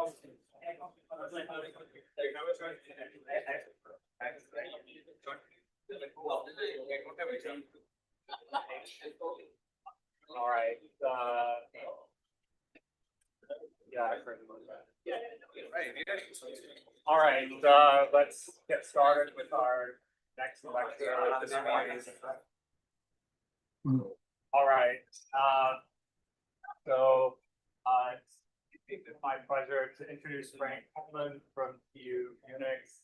All right. Yeah, I've heard about that. All right. Let's get started with our next lecture this morning. All right. It's my pleasure to introduce Frank Pollmann from TU Unix.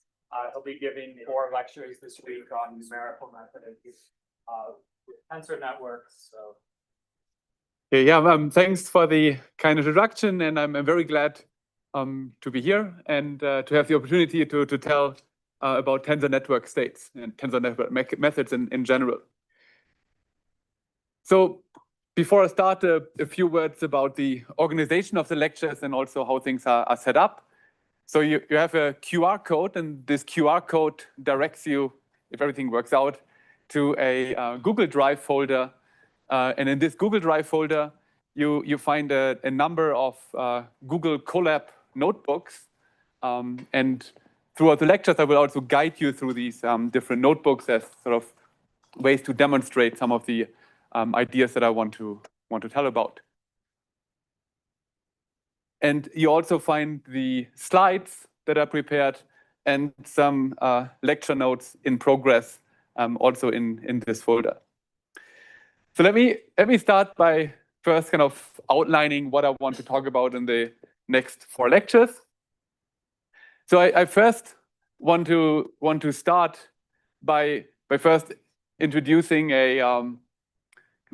He'll be giving 4 lectures this week on numerical methods with tensor networks. So. Yeah, thanks for the kind introduction, and I'm very glad to be here and to have the opportunity to tell about tensor network states and tensor network methods in general. So before I start, a few words about the organization of the lectures and also how things are set up. So you have a QR code, and this QR code directs you, if everything works out, to a Google Drive folder. And in this Google Drive folder, you find a number of Google Colab notebooks. And throughout the lectures, I will also guide you through these different notebooks as sort of ways to demonstrate some of the ideas that I want to tell about. And you also find the slides that are prepared and some lecture notes in progress also in this folder. So let me start by first kind of outlining what I want to talk about in the next 4 lectures. So I first want to start by first introducing a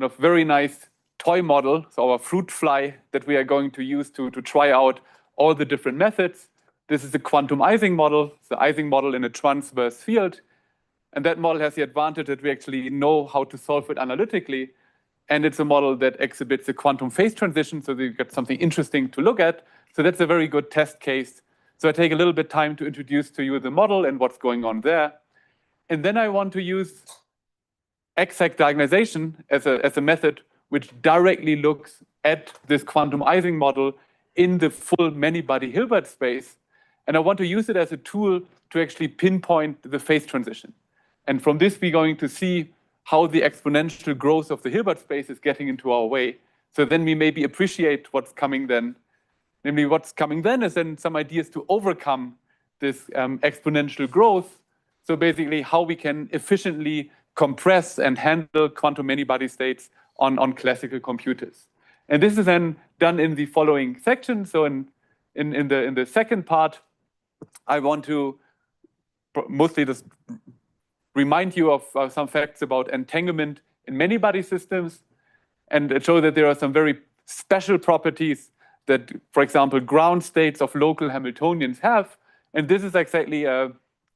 kind of very nice toy model, so our fruit fly that we are going to use to try out all the different methods. This is the quantum Ising model, the Ising model in a transverse field. And that model has the advantage that we actually know how to solve it analytically. And it's a model that exhibits a quantum phase transition, so you get something interesting to look at. So that's a very good test case. So I take a little bit time to introduce to you the model and what's going on there. And then I want to use exact diagonalization as a method which directly looks at this quantum Ising model in the full many-body Hilbert space. And I want to use it as a tool to actually pinpoint the phase transition. And from this, we're going to see how the exponential growth of the Hilbert space is getting into our way. So then we maybe appreciate what's coming then. Namely, what's coming then is then some ideas to overcome this exponential growth. So basically, how we can efficiently compress and handle quantum many-body states on classical computers. And this is then done in the following section. So in the second part, I want to mostly just remind you of some facts about entanglement in many-body systems and show that there are some very special properties that, for example, ground states of local Hamiltonians have. And this is exactly a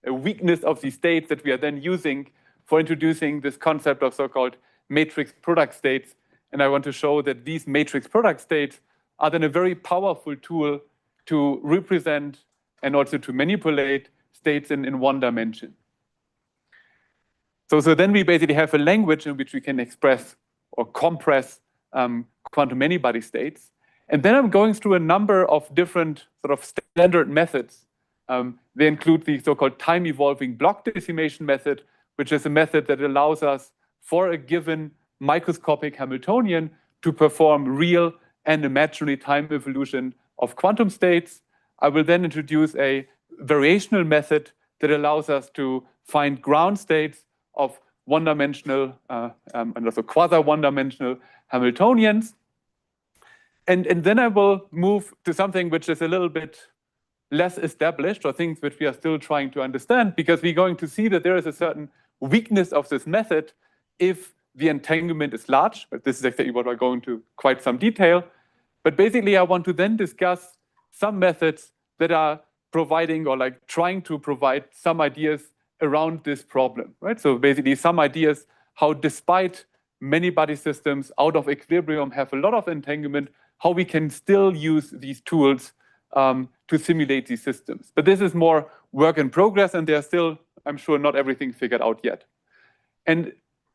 weakness of these states that we are then using for introducing this concept of so-called matrix product states. And I want to show that these matrix product states are then a very powerful tool to represent and also to manipulate states in one dimension. So then we basically have a language in which we can express or compress quantum many-body states. And then I'm going through a number of different sort of standard methods. They include the so-called time-evolving block decimation method, which is a method that allows us for a given microscopic Hamiltonian to perform real and imaginary time evolution of quantum states. I will then introduce a variational method that allows us to find ground states of one-dimensional and also quasi-one-dimensional Hamiltonians. And then I will move to something which is a little bit less established, or things which we are still trying to understand, because we're going to see that there is a certain weakness of this method if the entanglement is large. But this is exactly what we're going to quite some detail. But basically, I want to then discuss some methods that are providing or like trying to provide some ideas around this problem, right? So basically some ideas how despite many-body systems out of equilibrium have a lot of entanglement, how we can still use these tools to simulate these systems. But this is more work in progress, and there's still, I'm sure, not everything figured out yet. And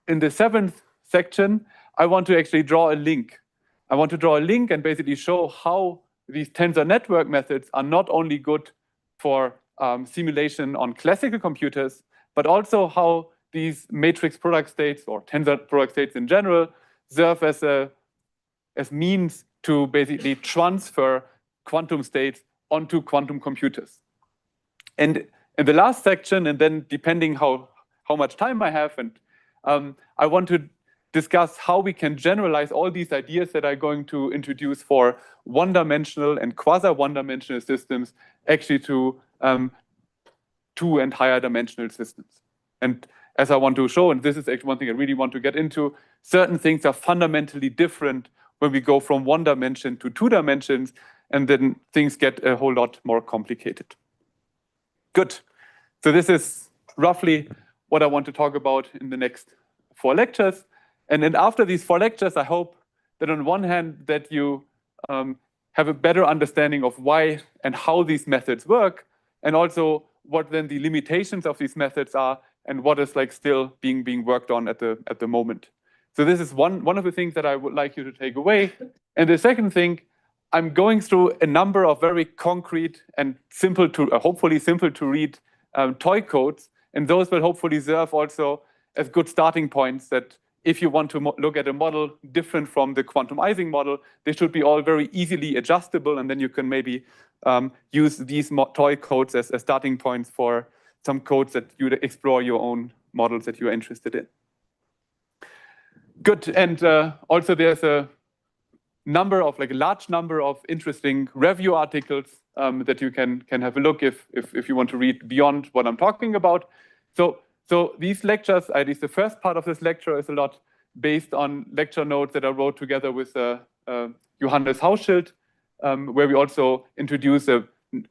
in the 7th section, I want to actually draw a link. I want to draw a link and basically show how these tensor network methods are not only good for simulation on classical computers, but also how these matrix product states or tensor product states in general serve as means to basically transfer quantum states onto quantum computers. And in the last section, and then depending how much time I have, and I want to discuss how we can generalize all these ideas that I'm going to introduce for one-dimensional and quasi-one-dimensional systems actually to two and higher dimensional systems. And as I want to show, and this is actually one thing I really want to get into, certain things are fundamentally different when we go from one dimension to two dimensions, and then things get a whole lot more complicated. Good. So this is roughly what I want to talk about in the next 4 lectures. And then after these 4 lectures, I hope that on one hand that you have a better understanding of why and how these methods work, and also what then the limitations of these methods are, and what is like still being worked on at the moment. So this is one of the things that I would like you to take away. And the second thing, I'm going through a number of very concrete and simple to hopefully simple to read toy codes, and those will hopefully serve also as good starting points that if you want to look at a model different from the quantum Ising model, they should be all very easily adjustable, and then you can maybe use these toy codes as starting points for some codes that you explore your own models that you are interested in. Good, and also there's a large number of interesting review articles that you can have a look if you want to read beyond what I'm talking about. So these lectures, at least the first part of this lecture, is a lot based on lecture notes that I wrote together with Johannes Hauschild, where we also introduce a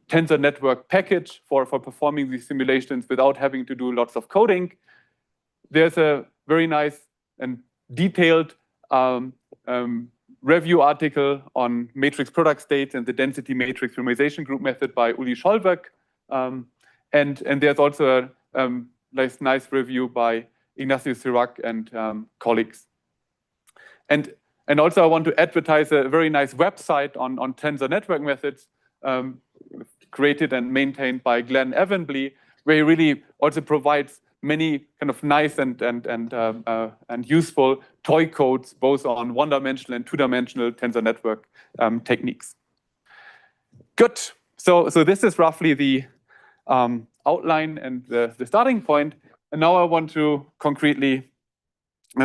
tensor network package for performing these simulations without having to do lots of coding. There's a very nice and detailed review article on matrix product states and the density matrix renormalization group method by Uli Scholberg. And there's also a nice review by Ignacio Sirac and colleagues. And also I want to advertise a very nice website on tensor network methods created and maintained by Glenn Evanbly, where he really also provides many kind of nice and useful toy codes, both on one-dimensional and two-dimensional tensor network techniques. Good. So this is roughly the outline and the starting point. And now I want to concretely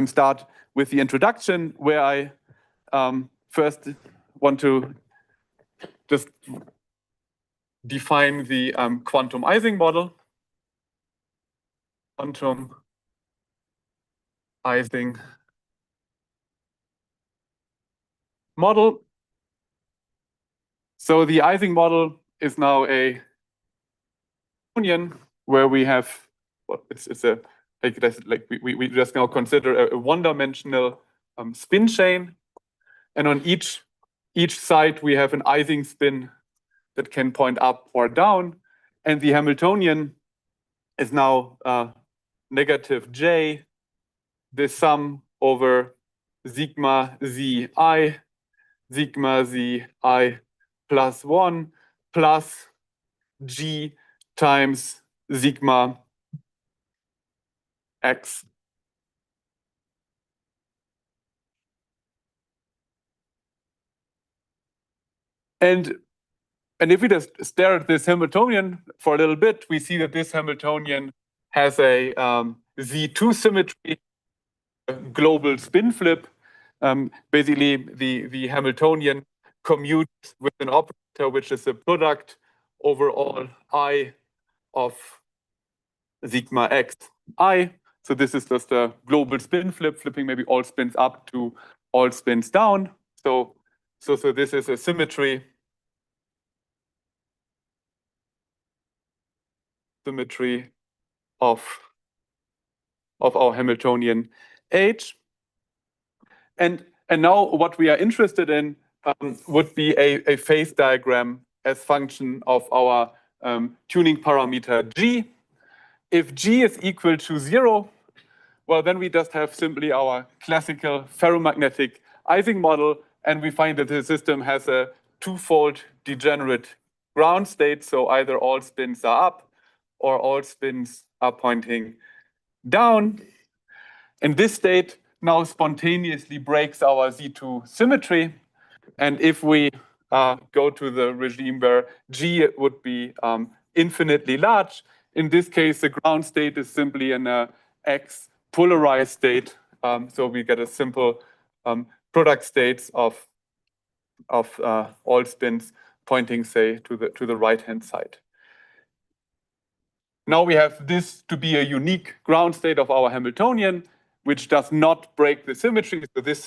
start with the introduction, where I first want to just define the quantum Ising model. Quantum Ising model. So the Ising model is now a union where we have we just now consider a one-dimensional spin chain, and on each side we have an Ising spin that can point up or down, and the Hamiltonian is now negative j, the sum over sigma zi, sigma zi plus 1 plus g times sigma x. And if we just stare at this Hamiltonian for a little bit, we see that this Hamiltonian has a Z2 symmetry, a global spin flip. Basically, the Hamiltonian commutes with an operator which is a product over all I of sigma x I. So this is just a global spin flip, flipping maybe all spins up to all spins down. So this is a symmetry of our Hamiltonian H. And now what we are interested in would be a phase diagram as function of our tuning parameter G. If G is equal to 0, well, then we just have simply our classical ferromagnetic Ising model, and we find that the system has a twofold degenerate ground state. So either all spins are up or all spins are pointing down. And this state now spontaneously breaks our Z2 symmetry. And if we go to the regime where G would be infinitely large, in this case, the ground state is simply an X polarized state. So we get a simple product states of all spins pointing, say, to the right-hand side. Now we have this to be a unique ground state of our Hamiltonian, which does not break the symmetry. So this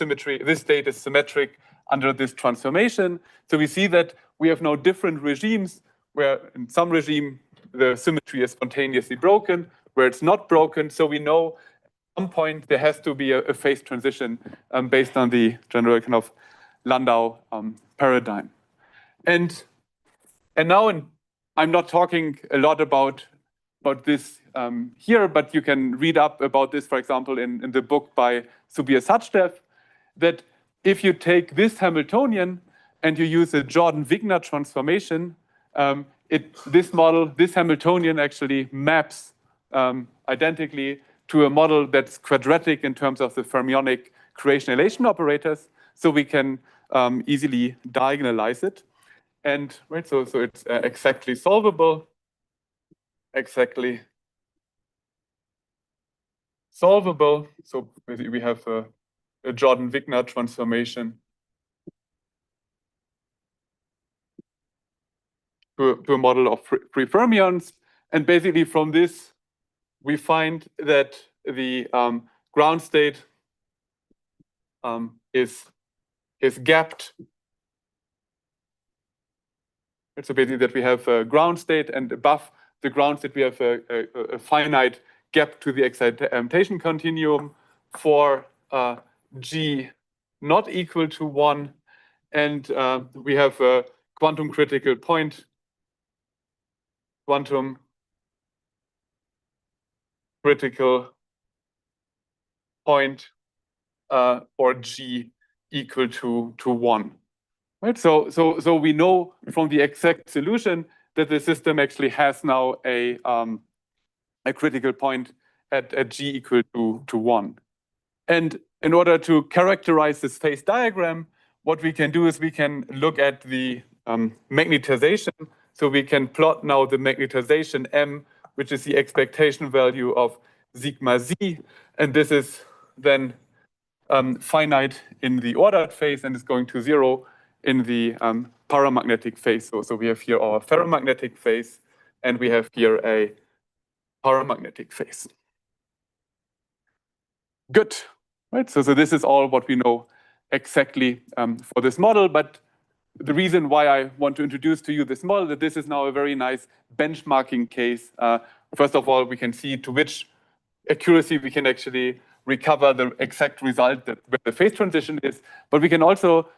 state is symmetric under this transformation. So we see that we have now different regimes where in some regime the symmetry is spontaneously broken, where it's not broken. So we know at some point there has to be a phase transition based on the general kind of Landau paradigm. And now I'm not talking a lot about this here, but you can read up about this, for example, in the book by Subir Sachdev, that if you take this Hamiltonian and you use a Jordan-Wigner transformation, this Hamiltonian actually maps identically to a model that's quadratic in terms of the fermionic creation-elation operators, so we can easily diagonalize it. And right, so it's exactly solvable. Exactly solvable. So we have a Jordan-Wigner transformation to a model of free fermions. And basically from this, we find that the ground state is gapped. So basically that we have a ground state, and above the ground state we have a finite gap to the excitation continuum for G not equal to 1, and we have a quantum critical point, quantum critical point for G equal to 1. Right? So we know from the exact solution that the system actually has now a critical point at G equal to 1. And in order to characterize this phase diagram, what we can do is we can look at the magnetization. So we can plot now the magnetization M, which is the expectation value of sigma Z. And this is then finite in the ordered phase and is going to 0 in the paramagnetic phase. So we have here our ferromagnetic phase, and we have here a paramagnetic phase. Good, right? So this is all what we know exactly for this model. But the reason why I want to introduce to you this model, that this is now a very nice benchmarking case. First of all, we can see to which accuracy we can actually recover the exact result that where the phase transition is. But we can also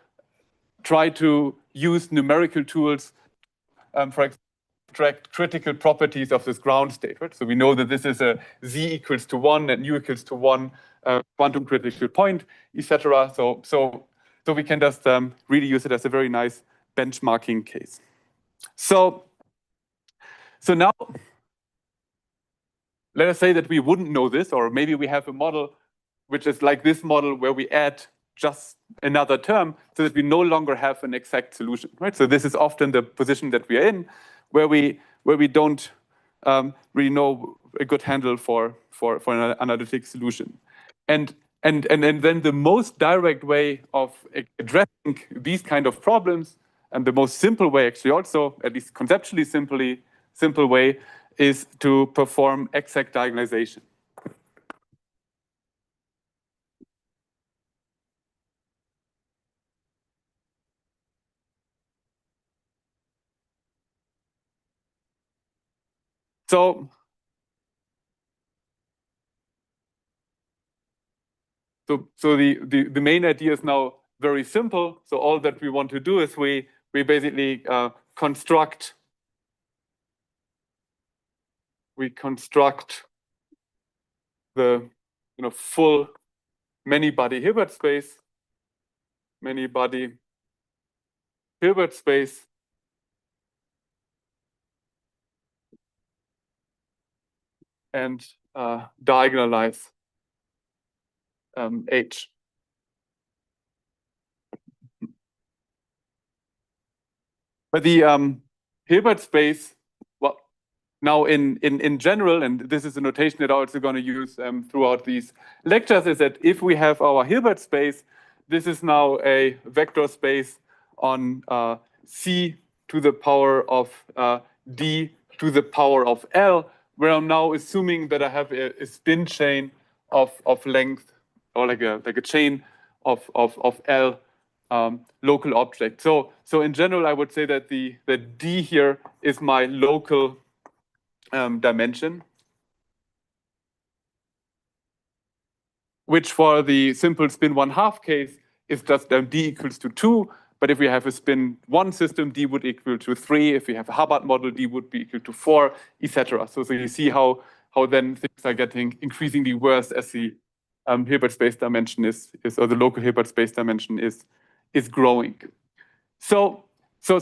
try to use numerical tools for extract critical properties of this ground state. Right? So we know that this is a Z equals to 1 and U equals to 1 quantum critical point, etc. So we can just really use it as a very nice benchmarking case. So now, let us say that we wouldn't know this, or maybe we have a model which is like this model where we add just another term so that we no longer have an exact solution, right? So this is often the position that we are in, where we don't really know a good handle for an analytic solution. And then the most direct way of addressing these kind of problems, and the most simple way actually also, at least conceptually simple way, is to perform exact diagonalization. So the main idea is now very simple. So all that we want to do is we basically construct the full many-body Hilbert space, many-body Hilbert space and diagonalize H. But the Hilbert space, well, now in general, and this is a notation that I'm also going to use throughout these lectures, is that if we have our Hilbert space, this is now a vector space on C to the power of D to the power of L, where I'm now assuming that I have a spin chain of length, or like a chain of L local object. So in general, I would say that the D here is my local dimension, which for the simple spin 1/2 case is just D equals to 2. But if we have a spin 1 system, D would equal to 3. If we have a Hubbard model, D would be equal to 4, etc. So you see how then things are getting increasingly worse as the Hilbert space dimension is or the local Hilbert space dimension is growing. So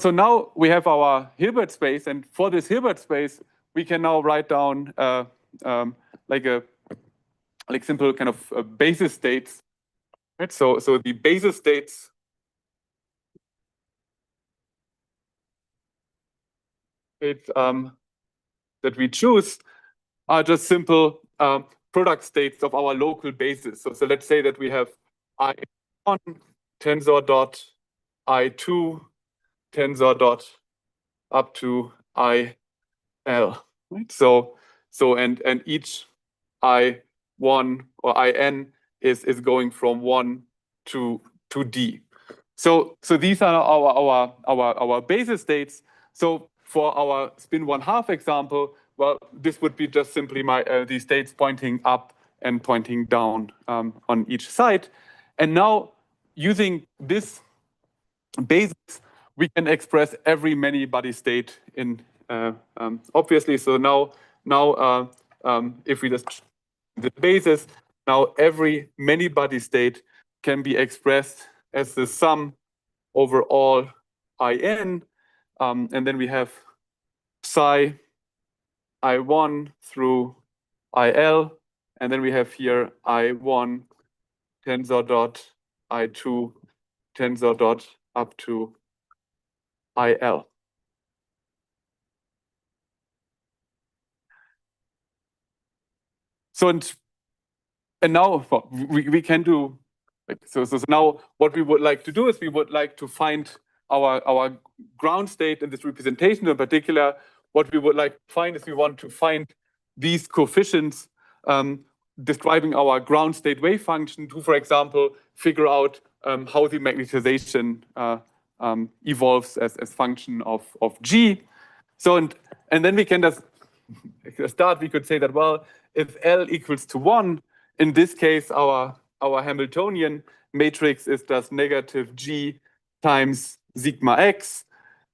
now we have our Hilbert space, and for this Hilbert space, we can now write down like simple kind of basis states. Right? So the basis states that we choose are just simple product states of our local basis. So let's say that we have I1 tensor dot I2 tensor dot up to IL. Right? So and each I1 or IN is going from 1 to D. So these are our basis states. So for our spin 1/2 example, well, this would be just simply these states pointing up and pointing down on each side. And now using this basis, we can express every many-body state in obviously. So now if we just the basis, now every many-body state can be expressed as the sum over all IN, and then we have psi I1 through IL, and then we have here I1 tensor dot I2 tensor dot up to IL. So and now we can do so now what we would like to do is we would like to find our ground state in this representation. In particular, what we would like to find is we want to find these coefficients describing our ground state wave function to, for example, figure out how the magnetization evolves as function of G. So and then we can just start. We could say that, well, if L equals to 1, in this case, our Hamiltonian matrix is just negative G times sigma x,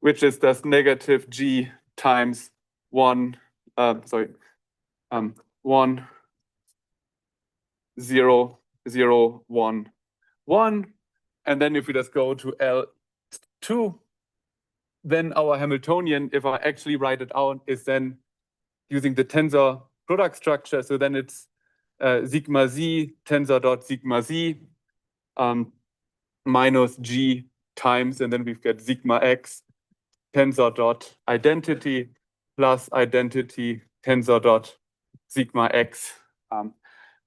which is just negative G times 1, 1, 0, 0, 1, 1. And then if we just go to L2, then our Hamiltonian, if I actually write it out, is then using the tensor product structure. So then it's sigma z tensor dot sigma z minus G times, and then we've got sigma x tensor dot identity plus identity tensor dot sigma x.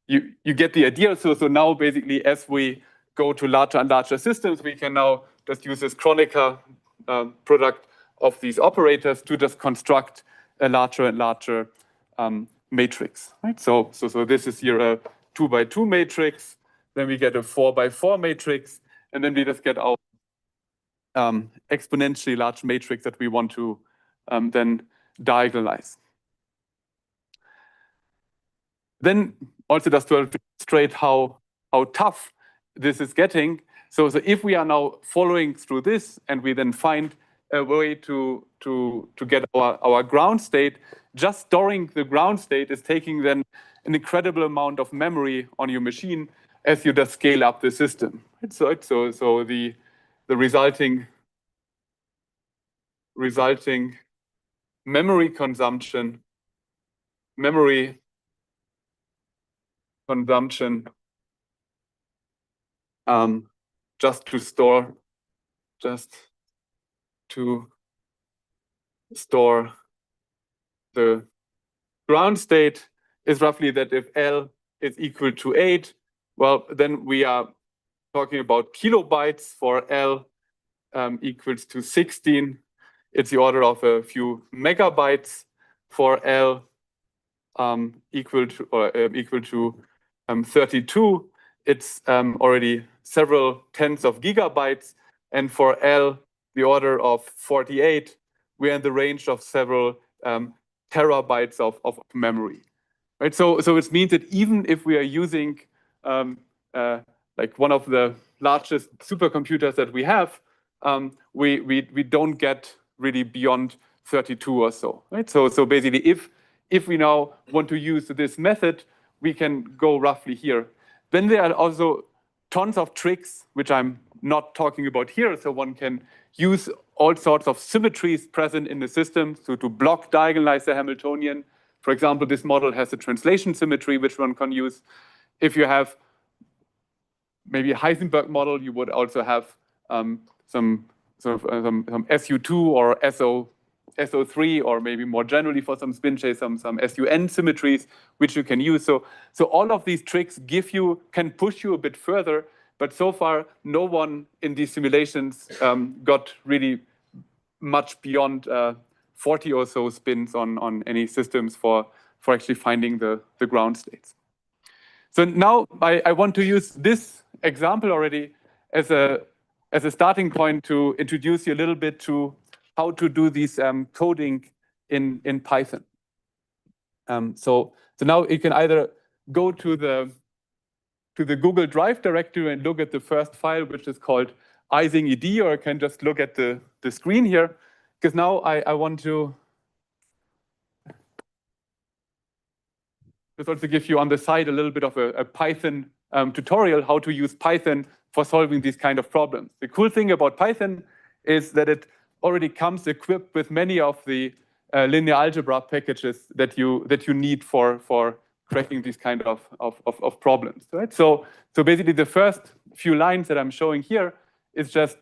You get the idea. So now basically, as we go to larger and larger systems, we can now just use this Kronecker product of these operators to just construct a larger and larger matrix. Right? So this is here a 2x2 matrix. Then we get a 4x4 matrix, and then we just get our exponentially large matrix that we want to then diagonalize. Then also just to illustrate how tough this is getting. So if we are now following through this and we then find a way to get our ground state, just storing the ground state is taking then an incredible amount of memory on your machine as you just scale up the system. So the resulting resulting memory consumption just to store the ground state is roughly that if L is equal to 8, well, then we are talking about kilobytes. For L equals to 16, it's the order of a few megabytes. For L equal to 32, it's already several tens of gigabytes. And for L, the order of 48, we're in the range of several terabytes of memory. Right? So it means that even if we are using like one of the largest supercomputers that we have, we don't get really beyond 32 or so. Right? So basically, if we now want to use this method, we can go roughly here. Then there are also tons of tricks, which I'm not talking about here. So one can use all sorts of symmetries present in the system, so to block diagonalize the Hamiltonian. For example, this model has a translation symmetry, which one can use. If you have maybe a Heisenberg model, you would also have some SU2 or SO3, or maybe more generally for some spin chase, some SUN symmetries, which you can use. So all of these tricks can push you a bit further, but so far, no one in these simulations got really much beyond 40 or so spins on any systems for actually finding the ground states. So now I want to use this example already as a starting point to introduce you a little bit to how to do this coding in Python. So now you can either go to the Google Drive directory and look at the first file, which is called Ising ED, or I can just look at the screen here, because now I want to just also give you on the side a little bit of a Python tutorial, how to use Python for solving these kind of problems. The cool thing about Python is that it already comes equipped with many of the linear algebra packages that you need for cracking these kind of problems. Right? So basically, the first few lines that I'm showing here is just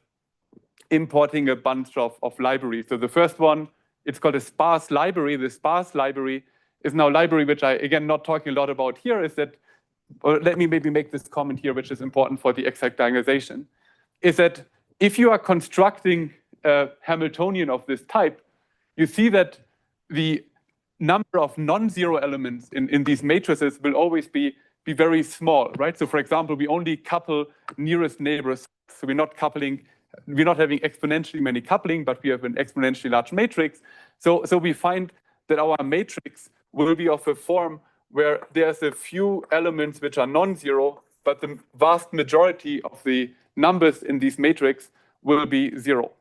importing a bunch of libraries. So the first one, it's called a sparse library. The sparse library is now a library which I, again, not talking a lot about here, is that, or let me maybe make this comment here, which is important for the exact diagonalization, is that if you are constructing a Hamiltonian of this type, you see that the number of non-zero elements in these matrices will always be very small, right? So for example, we only couple nearest neighbors. So we're not having exponentially many coupling, but we have an exponentially large matrix. So we find that our matrix will be of a form where there's a few elements which are non-zero, but the vast majority of the numbers in this matrix will be 0.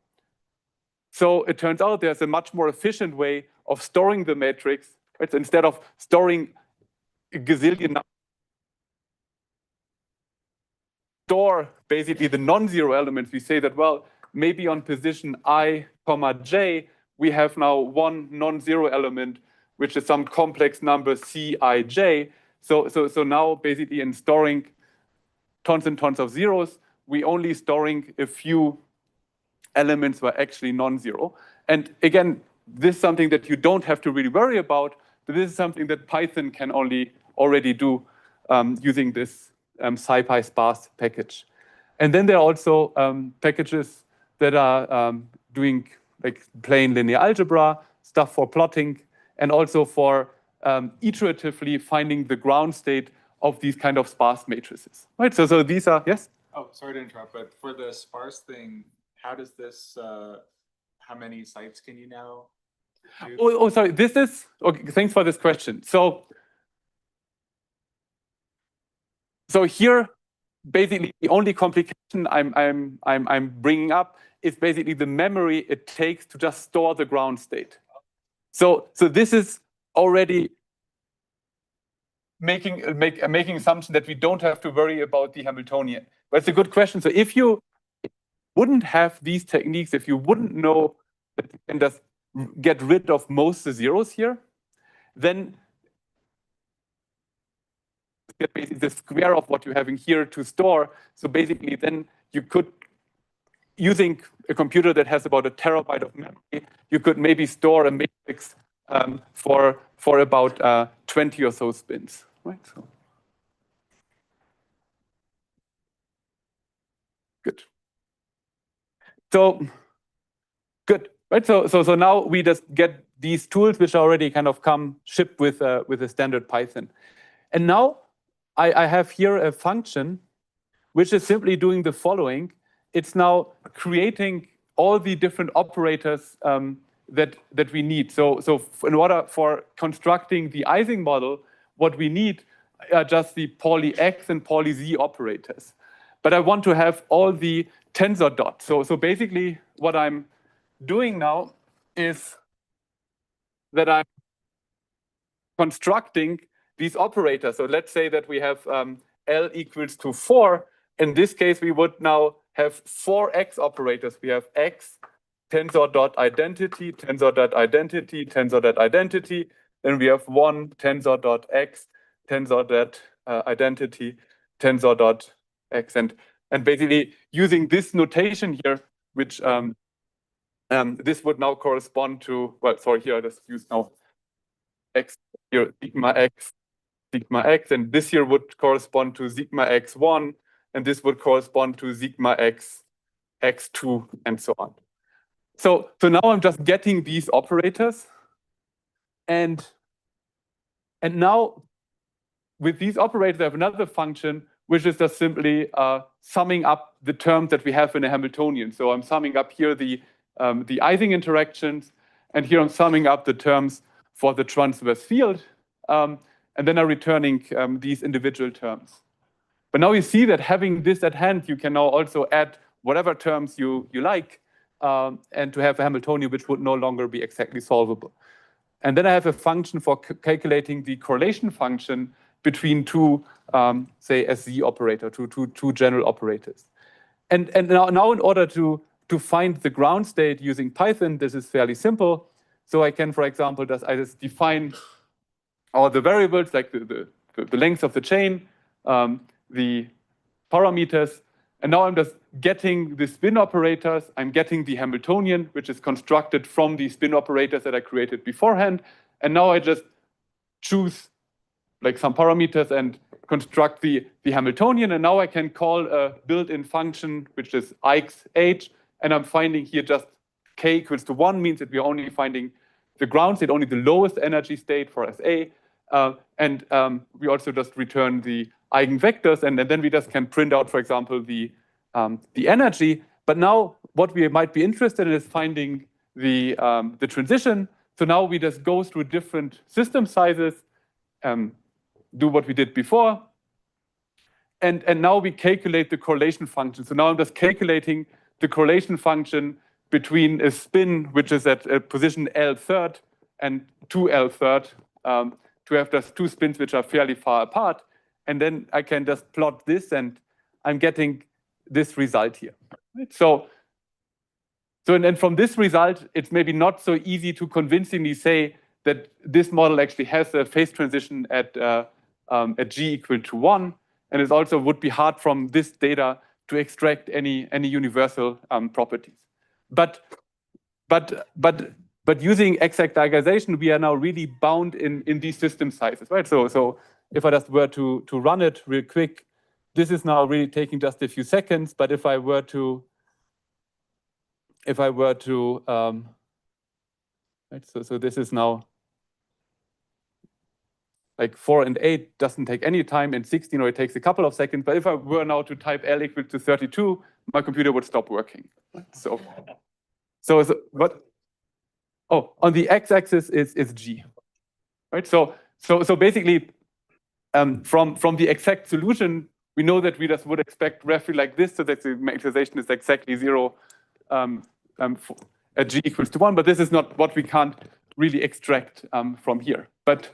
So it turns out there's a much more efficient way of storing the matrix. Right? So instead of storing a gazillion numbers, store basically the non-zero elements. We say that, well, maybe on position I, j, we have now one non-zero element, which is some complex number Cij. So now basically in storing tons and tons of zeros, we only storing a few elements were actually non-zero. And again, this is something that you don't have to really worry about, but this is something that Python can already do using this SciPy sparse package. And then there are also packages that are doing like plain linear algebra, stuff for plotting, and also for iteratively finding the ground state of these kind of sparse matrices. Right? So these are, yes? Oh, sorry to interrupt, but for the sparse thing, how does this, how many sites can you now do? Oh, sorry, this is, okay, thanks for this question. So here, basically, the only complication I'm bringing up is basically the memory it takes to just store the ground state. So this is already making assumption that we don't have to worry about the Hamiltonian. But it's a good question. So if you wouldn't have these techniques, if you wouldn't know that you can just get rid of most of the zeros here, then get basically the square of what you're having here to store. So basically then you could, using a computer that has about 1 terabyte of memory, you could maybe store a matrix for about 20 or so spins, right? So. Good. So good, right? So now we just get these tools which already kind of come shipped with a standard Python. And now I have here a function which is simply doing the following. It's now creating all the different operators that we need. So in order for constructing the Ising model, what we need are just the Pauli X and Pauli Z operators. But I want to have all the tensor dots. So basically what I'm doing now is that I'm constructing these operators. So let's say that we have L equals to 4. In this case, we would now have 4 X operators. We have X, tensor dot identity, tensor dot identity, tensor dot identity. Then we have 1 tensor dot X, tensor dot identity, tensor dot X. And basically using this notation here, which this would now correspond to, well, sorry, here I just use now X here, sigma X, and this here would correspond to sigma X1, and this would correspond to sigma X, X2, and so on. So now I'm just getting these operators, and now with these operators, I have another function which is just simply summing up the terms that we have in a Hamiltonian. So I'm summing up here the Ising interactions, and here I'm summing up the terms for the transverse field, and then I'm returning these individual terms. But now you see that having this at hand, you can now also add whatever terms you like, and to have a Hamiltonian which would no longer be exactly solvable. And then I have a function for calculating the correlation function between two, say, SZ operator, two general operators. And now in order to find the ground state using Python, this is fairly simple. So I can, for example, just define all the variables, like the length of the chain, the parameters, and now I'm just getting the spin operators. I'm getting the Hamiltonian, which is constructed from the spin operators that I created beforehand. And now I just choose like some parameters and construct the Hamiltonian. And now I can call a built-in function, which is ixh, and I'm finding here just k equals to 1 means that we're only finding the ground state, only the lowest energy state for SA. And we also just return the eigenvectors, and then we just can print out, for example, the energy. But now what we might be interested in is finding the transition. So now we just go through different system sizes, do what we did before, and now we calculate the correlation function. So now I'm just calculating the correlation function between a spin, which is at a position L third, and 2L third, to have just two spins which are fairly far apart. And then I can just plot this, and I'm getting this result here. Right? So and from this result, it's maybe not so easy to convincingly say that this model actually has a phase transition at G equal to 1. And it also would be hard from this data to extract any universal properties. But using exact diagonalization, we are now really bound in these system sizes, right? So if I just were to run it real quick, this is now really taking just a few seconds. But if I were to right, so this is now like 4 and 8 doesn't take any time, and 16, or it takes a couple of seconds. But if I were now to type L equal to 32, my computer would stop working. So what? Oh, on the x-axis is G, right? So basically, from the exact solution, we know that we just would expect roughly like this, so that the magnetization is exactly 0 at G equals to 1. But this is not what we can't really extract from here. But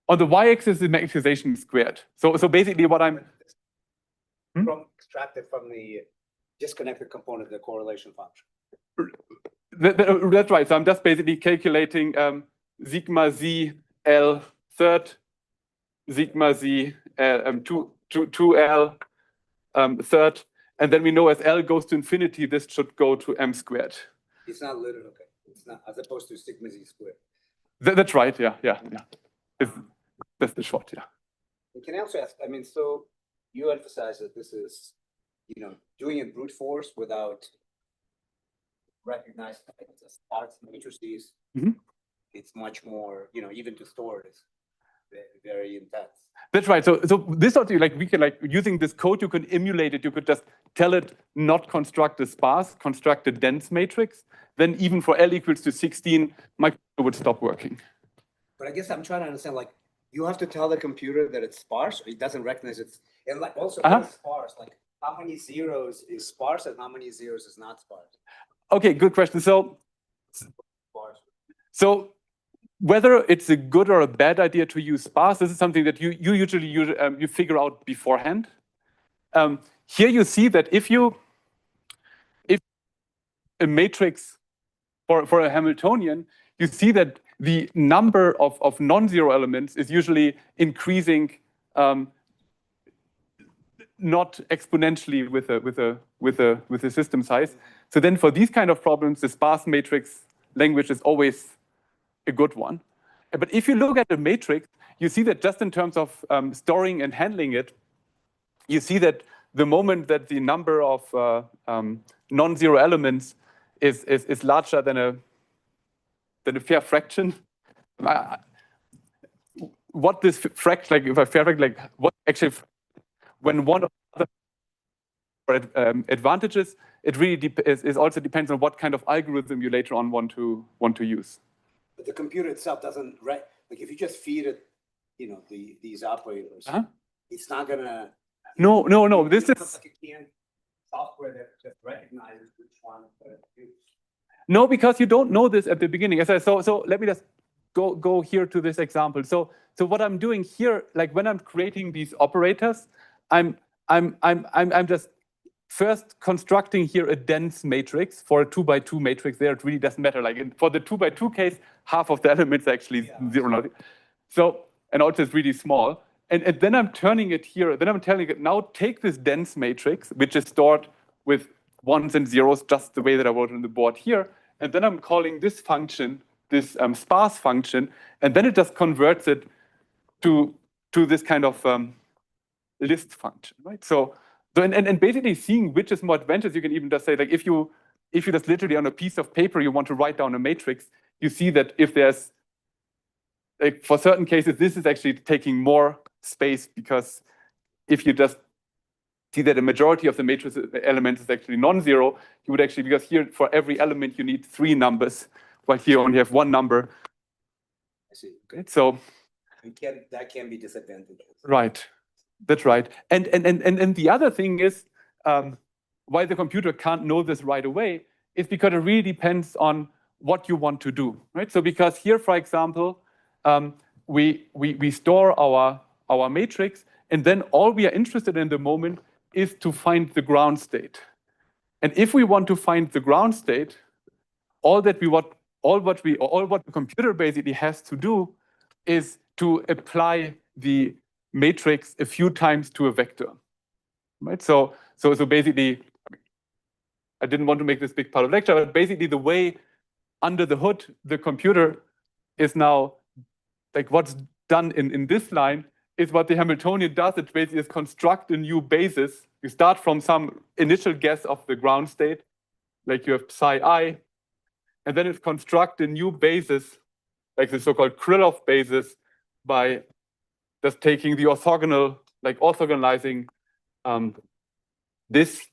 on the y-axis, the magnetization is squared. So basically, what I'm extracted from the disconnected component of the correlation function. That's right. So I'm just basically calculating sigma z L third, sigma z 2L third, and then we know as L goes to infinity, this should go to m squared. It's not literal, okay. It's not as opposed to sigma z squared. That's right. Yeah. That's the short. Yeah. And can I also ask? I mean, so you emphasize that this is, doing a brute force without recognizing as parts and matrices. Mhm. It's much more, even to store it is very intense. That's right. So this sort of we can using this code, you can emulate it. You could just tell it not construct a sparse, construct a dense matrix. Then even for L equals to 16, my computer would stop working. But I guess I'm trying to understand, you have to tell the computer that it's sparse, or it doesn't recognize it. And also what is sparse, how many zeros is sparse and how many zeros is not sparse? Okay, good question. So whether it's a good or a bad idea to use sparse, this is something that you usually you figure out beforehand. Here you see that if a matrix for a Hamiltonian, you see that the number of non-zero elements is usually increasing, not exponentially with the system size. So then for these kind of problems, the sparse matrix language is always a good one. But if you look at a matrix, you see that just in terms of storing and handling it, you see that the moment that the number of non-zero elements is larger than a fair fraction, what this fraction, if a fair fraction, what actually, when one of the other advantages, it really is also depends on what kind of algorithm you later on want to use. But the computer itself doesn't if you just feed it, these operators, it's not gonna. No. This is software that just recognizes which one to use. No, because you don't know this at the beginning. So let me just go here to this example. So what I'm doing here, when I'm creating these operators, I'm just first constructing here a dense matrix for a 2x2 matrix. There, it really doesn't matter. For the 2x2 case, half of the elements are actually zero. So, and also it's really small. And then I'm turning it here. Then I'm telling it, now take this dense matrix, which is stored with ones and zeros, just the way that I wrote on the board here. And then I'm calling this function, this sparse function, and then it just converts it to this kind of list function, right? So and basically seeing which is more advantageous, you can even just say, if you just literally on a piece of paper, you want to write down a matrix, you see that if there's, for certain cases, this is actually taking more space, because if you just see that a majority of the matrix elements is actually non-zero, you would actually, because here for every element you need 3 numbers, while here you only have 1 number. I see. Okay. So that can be disadvantageous. Right. That's right. And the other thing is why the computer can't know this right away is because it really depends on what you want to do, right? So because here, for example, we store our matrix, and then all we are interested in the moment is to find the ground state. And if we want to find the ground state, all what the computer basically has to do is to apply the matrix a few times to a vector, right? So basically, I didn't want to make this big part of the lecture, but basically the way under the hood the computer is now, what's done in this line is what the Hamiltonian does. It basically is construct a new basis. You start from some initial guess of the ground state, you have psi I, and then it's construct a new basis, like the so-called Krylov basis, by just taking the orthogonal, orthogonalizing this,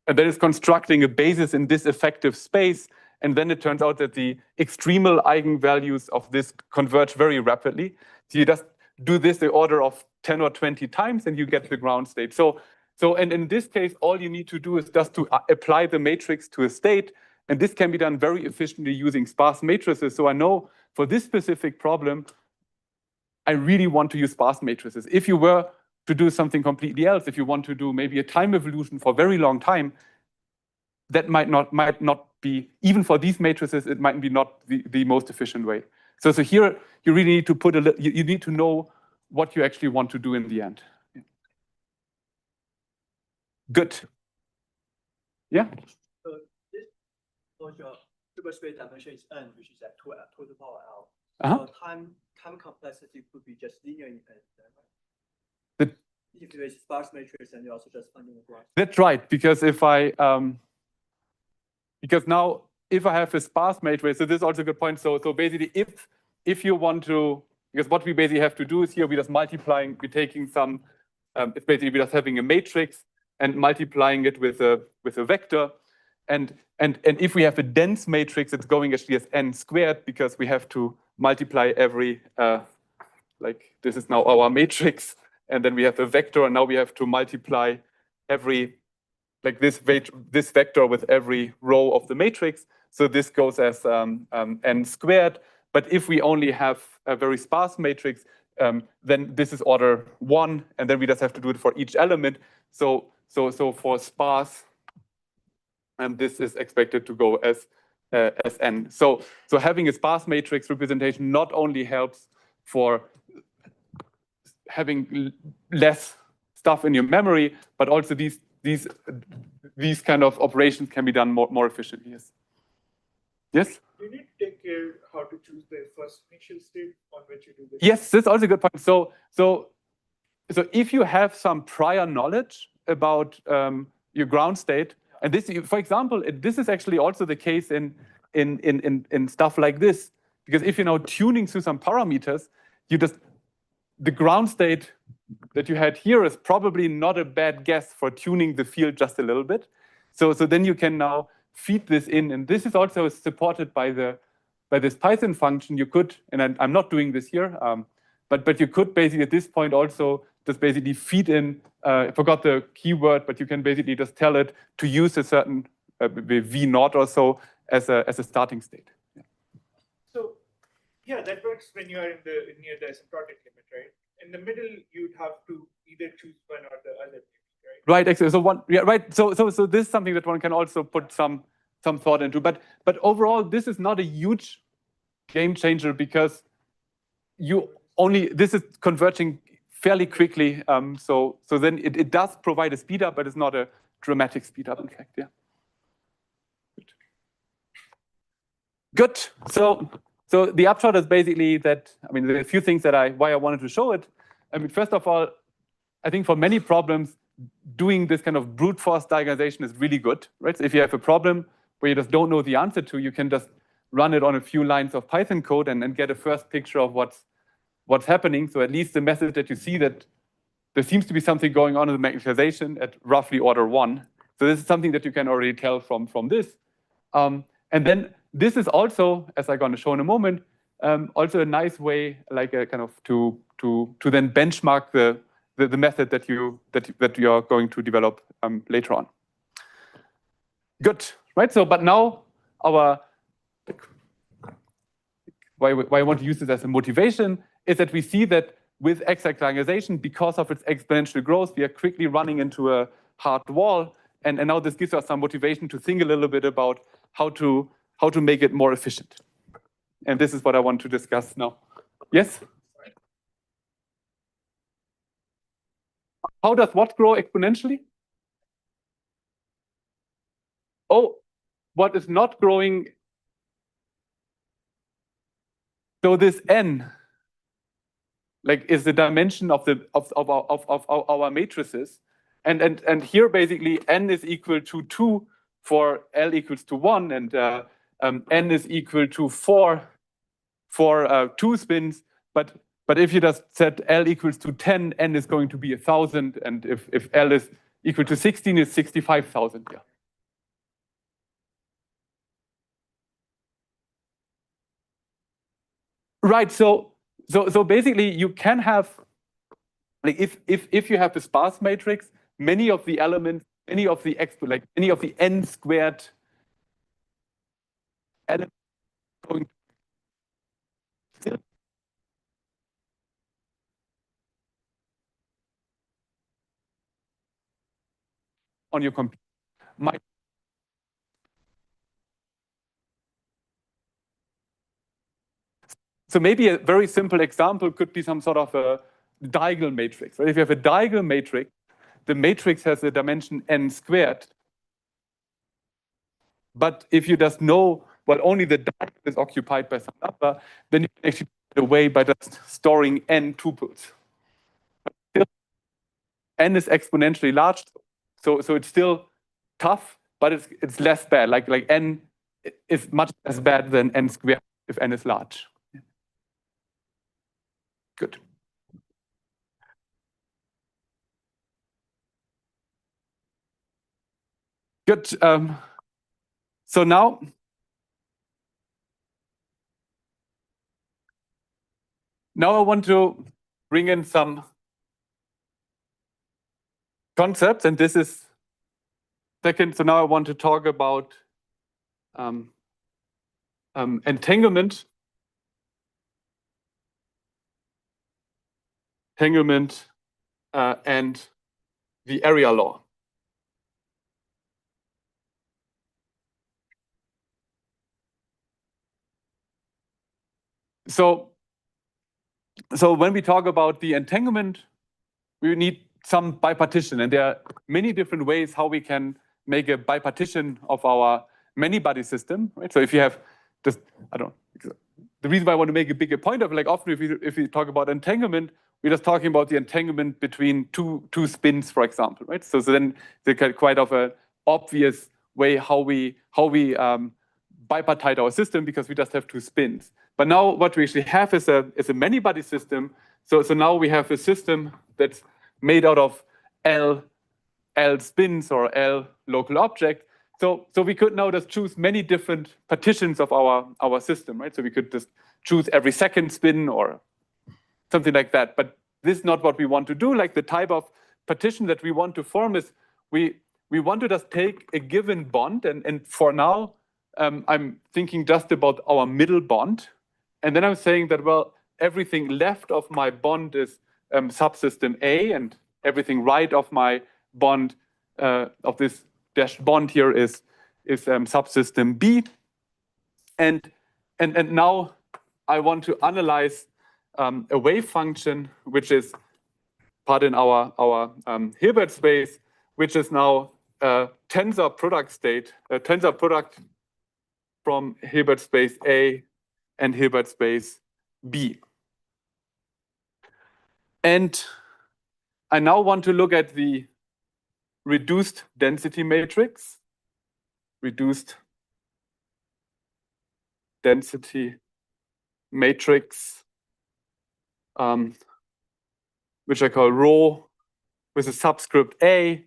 and then it's constructing a basis in this effective space, and then it turns out that the extremal eigenvalues of this converge very rapidly. So you just do this the order of 10 or 20 times, and you get the ground state. And in this case, all you need to do is just to apply the matrix to a state, and this can be done very efficiently using sparse matrices. So I know for this specific problem, I really want to use sparse matrices. If you were to do something completely else, if you want to do maybe a time evolution for a very long time, that might not be, even for these matrices, it might be not the most efficient way. So here you really need to put you need to know what you actually want to do in the end. Good. Yeah. So this modular superspace dimension is n, which is at 2 to the power L. So time complexity could be just linear independent, right? If there is sparse matrix, and you also just finding the graph. That's right, because if I because now if I have a sparse matrix, so this is also a good point. So basically, if you want to, because what we basically have to do is here we're just multiplying, we're taking some, it's basically we're just having a matrix and multiplying it with a vector, and if we have a dense matrix, it's going actually as n squared because we have to multiply every like this is now our matrix, and then we have a vector, and now we have to multiply every like this vector with every row of the matrix. So this goes as n squared. But if we only have a very sparse matrix, then this is order 1, and then we just have to do it for each element. So for sparse, this is expected to go as n. So having a sparse matrix representation not only helps for having less stuff in your memory, but also these kind of operations can be done more efficiently. Yes. Yes. You need to take care how to choose the first initial state on which you do this. Yes, that's also a good point. So if you have some prior knowledge about your ground state, and this, for example, this is actually also the case in stuff like this, because if you know tuning through some parameters, the ground state that you had here is probably not a bad guess for tuning the field just a little bit. So then you can now feed this in, and this is also supported by this Python function. You could, and I'm not doing this here, but you could basically at this point also just basically feed in. I forgot the keyword, but you can basically just tell it to use a certain v0 or so as a starting state. Yeah. So yeah, that works when you are near the asymptotic limit, right? In the middle, you'd have to either choose one or the other, right? Right. Exactly. So one. Yeah. Right. So this is something that one can also put some thought into. But overall, this is not a huge game changer because this is converging fairly quickly. So then it does provide a speed up, but it's not a dramatic speed up. In fact, yeah. Good. So the upshot is basically that, I mean, there are a few things why I wanted to show it. I mean, first of all, I think for many problems, doing this kind of brute force diagonalization is really good, right? So if you have a problem where you just don't know the answer to, you can just run it on a few lines of Python code and get a first picture of what's happening. So at least the message that you see that there seems to be something going on in the magnetization at roughly order 1. So this is something that you can already tell from this. And then this is also, as I'm going to show in a moment, also a nice way, like a kind of to then benchmark the method that you are going to develop later on. Good, right? So, but now why I want to use this as a motivation is that we see that with exact diagonalization, because of its exponential growth, we are quickly running into a hard wall, and now this gives us some motivation to think a little bit about how to make it more efficient. And this is what I want to discuss now. Yes? How does what grow exponentially? Oh, what is not growing? So this n, like, is the dimension of our matrices, and here basically n is equal to 2 for L equals to 1, and n is equal to 4 for 2 spins. But if you just set L equals to 10, n is going to be 1,000, and if L is equal to 16, it's 65,000. Yeah. Right. So basically, you can have, like, if you have a sparse matrix, many of the elements, any of the n squared elements going still on your computer might So maybe a very simple example could be some sort of a diagonal matrix. Right? If you have a diagonal matrix, the matrix has a dimension n squared. But if you just know, well, only the diagonal is occupied by some number, then you can actually get away by just storing n tuples. Still, n is exponentially large, so it's still tough, but it's less bad. Like n is much less bad than n squared if n is large. Good. Good. So now I want to bring in some concepts, and this is second. So now I want to talk about entanglement. And the area law. So when we talk about the entanglement, we need some bipartition, and there are many different ways how we can make a bipartition of our many-body system. Right? So if you have just, I don't know, the reason why I want to make a bigger point of, like, often if we talk about entanglement, we're just talking about the entanglement between two spins, for example, right? So then they're quite of an obvious way how we bipartite our system, because we just have two spins. But now what we actually have is a many-body system. So now we have a system that's made out of L spins or L local objects. So we could now just choose many different partitions of our system, right? So we could just choose every second spin or something like that. But this is not what we want to do. Like, the type of partition that we want to form is we want to just take a given bond, and for now I'm thinking just about our middle bond, and then I'm saying that, well, everything left of my bond is subsystem A, and everything right of my bond of this dashed bond here is subsystem B, and now I want to analyze a wave function, which is part in our Hilbert space, which is now a tensor product state, a tensor product from Hilbert space A and Hilbert space B. And I now want to look at the reduced density matrix, which I call rho with a subscript A.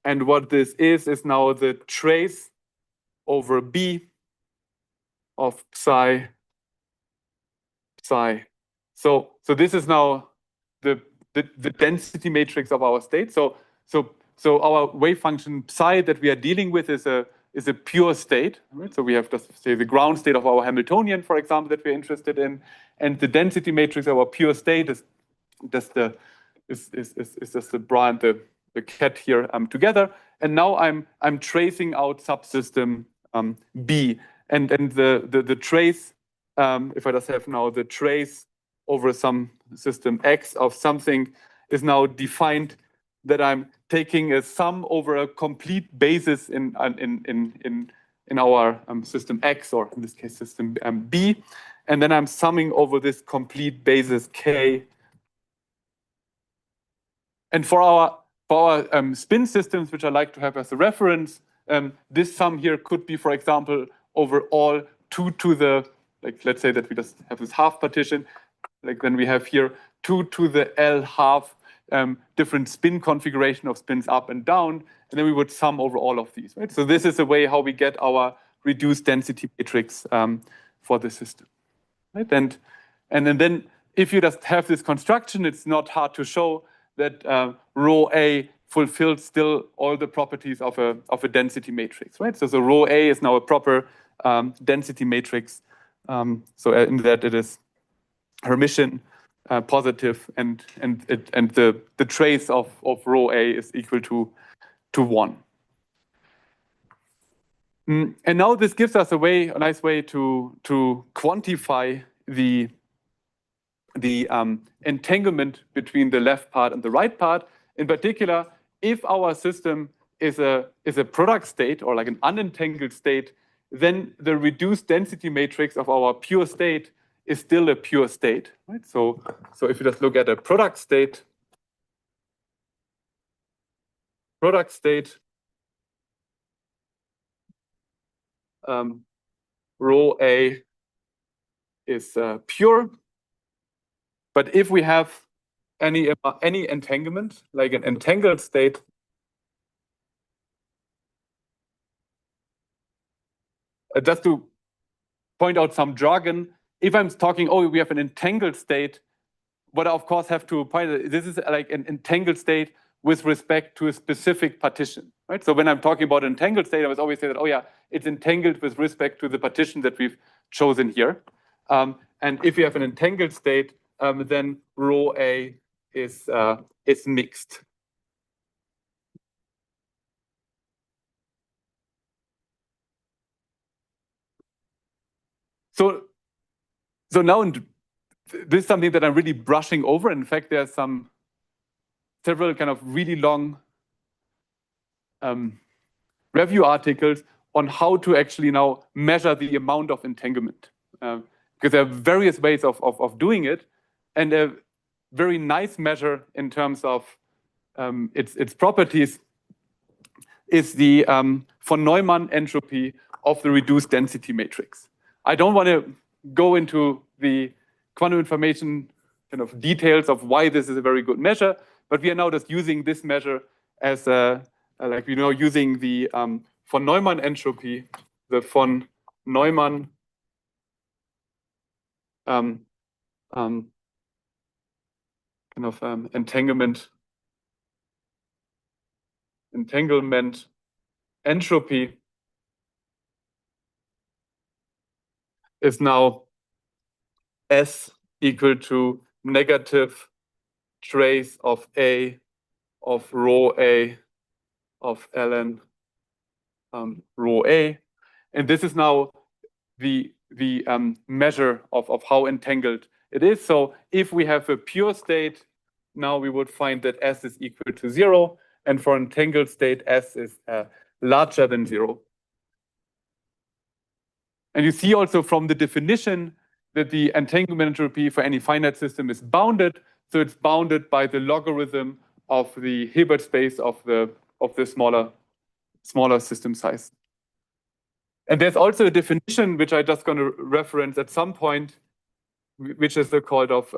And what this is now the trace over B of psi. So this is now the density matrix of our state. So our wave function psi that we are dealing with is a pure state, right? So we have just, say, the ground state of our Hamiltonian, for example, that we're interested in, and the density matrix of our pure state is just the bra and the cat here together. And now I'm tracing out subsystem B, and the trace, if I just have now the trace over some system X of something, is now defined that I'm taking a sum over a complete basis in our system X, or in this case system B, and then I'm summing over this complete basis K. And for our spin systems, which I like to have as a reference, this sum here could be, for example, over all 2 to the, like, let's say that we just have this half partition, like then we have here 2 to the L half different spin configuration of spins up and down, and then we would sum over all of these, right? So this is a way how we get our reduced density matrix for the system, right? And then if you just have this construction, it's not hard to show that rho A fulfills still all the properties of a density matrix, right? So rho A is now a proper density matrix. So in that it is Hermitian, positive, and the trace of rho A is equal to 1. And now this gives us a nice way to quantify the the entanglement between the left part and the right part. In particular, if our system is a product state or like an unentangled state, then the reduced density matrix of our pure state is still a pure state, right? So if you just look at a product state, rho A is pure. But if we have any entanglement, like an entangled state, just to point out some jargon, if I'm talking, oh, we have an entangled state, what I of course have to point out, this is like an entangled state with respect to a specific partition, right? So when I'm talking about entangled state, I was always say that, oh yeah, it's entangled with respect to the partition that we've chosen here. And if you have an entangled state, then rho A is mixed. So now this is something that I'm really brushing over. In fact, there's several kind of really long review articles on how to actually now measure the amount of entanglement. Because there are various ways of doing it. And a very nice measure in terms of its properties is the von Neumann entropy of the reduced density matrix. I don't want to go into the quantum information kind of details of why this is a very good measure, but we are now just using this measure as like using the von Neumann entropy, the von Neumann kind of entanglement entropy is now S equal to negative trace of A of rho A of ln rho A. And this is now the measure of how entangled it is. So if we have a pure state, now we would find that S is equal to 0. And for entangled state, S is larger than 0. And you see also from the definition that the entanglement entropy for any finite system is bounded. So it's bounded by the logarithm of the Hilbert space of the smaller system size. And there's also a definition which I'm just going to reference at some point, which is the called of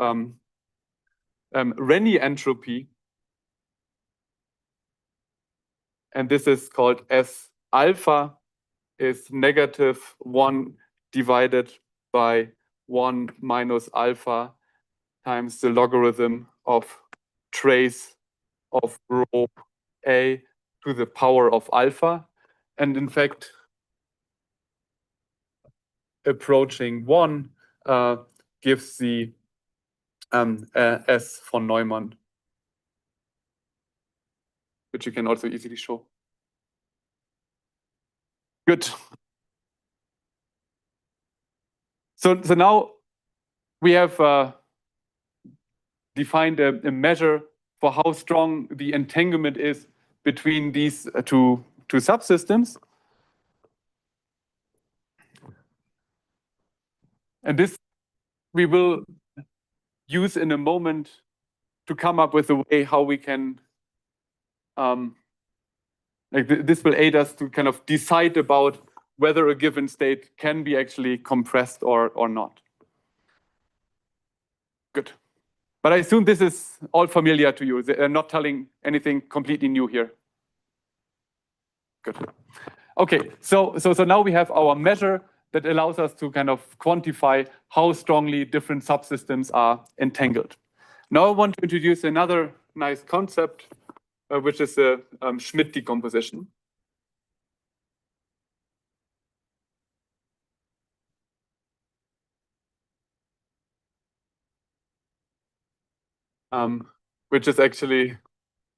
Renyi entropy. And this is called S alpha is negative 1 divided by 1 minus alpha times the logarithm of trace of rho A to the power of alpha. And in fact, approaching 1 gives the S von Neumann, which you can also easily show. Good. So now we have defined a measure for how strong the entanglement is between these two subsystems. And this we will use in a moment to come up with a way how we can this will aid us to kind of decide about whether a given state can be actually compressed or not. Good. But I assume this is all familiar to you. They're not telling anything completely new here. Good. Okay, so now we have our measure that allows us to kind of quantify how strongly different subsystems are entangled. Now I want to introduce another nice concept, which is the Schmidt decomposition. Which is actually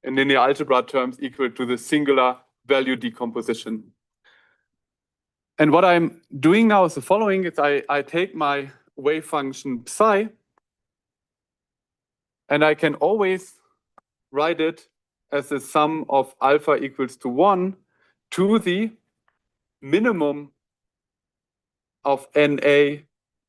in linear algebra terms equal to the singular value decomposition. And what I'm doing now is the following: is I take my wave function psi, And I can always write it as the sum of alpha equals to 1 to the minimum of NA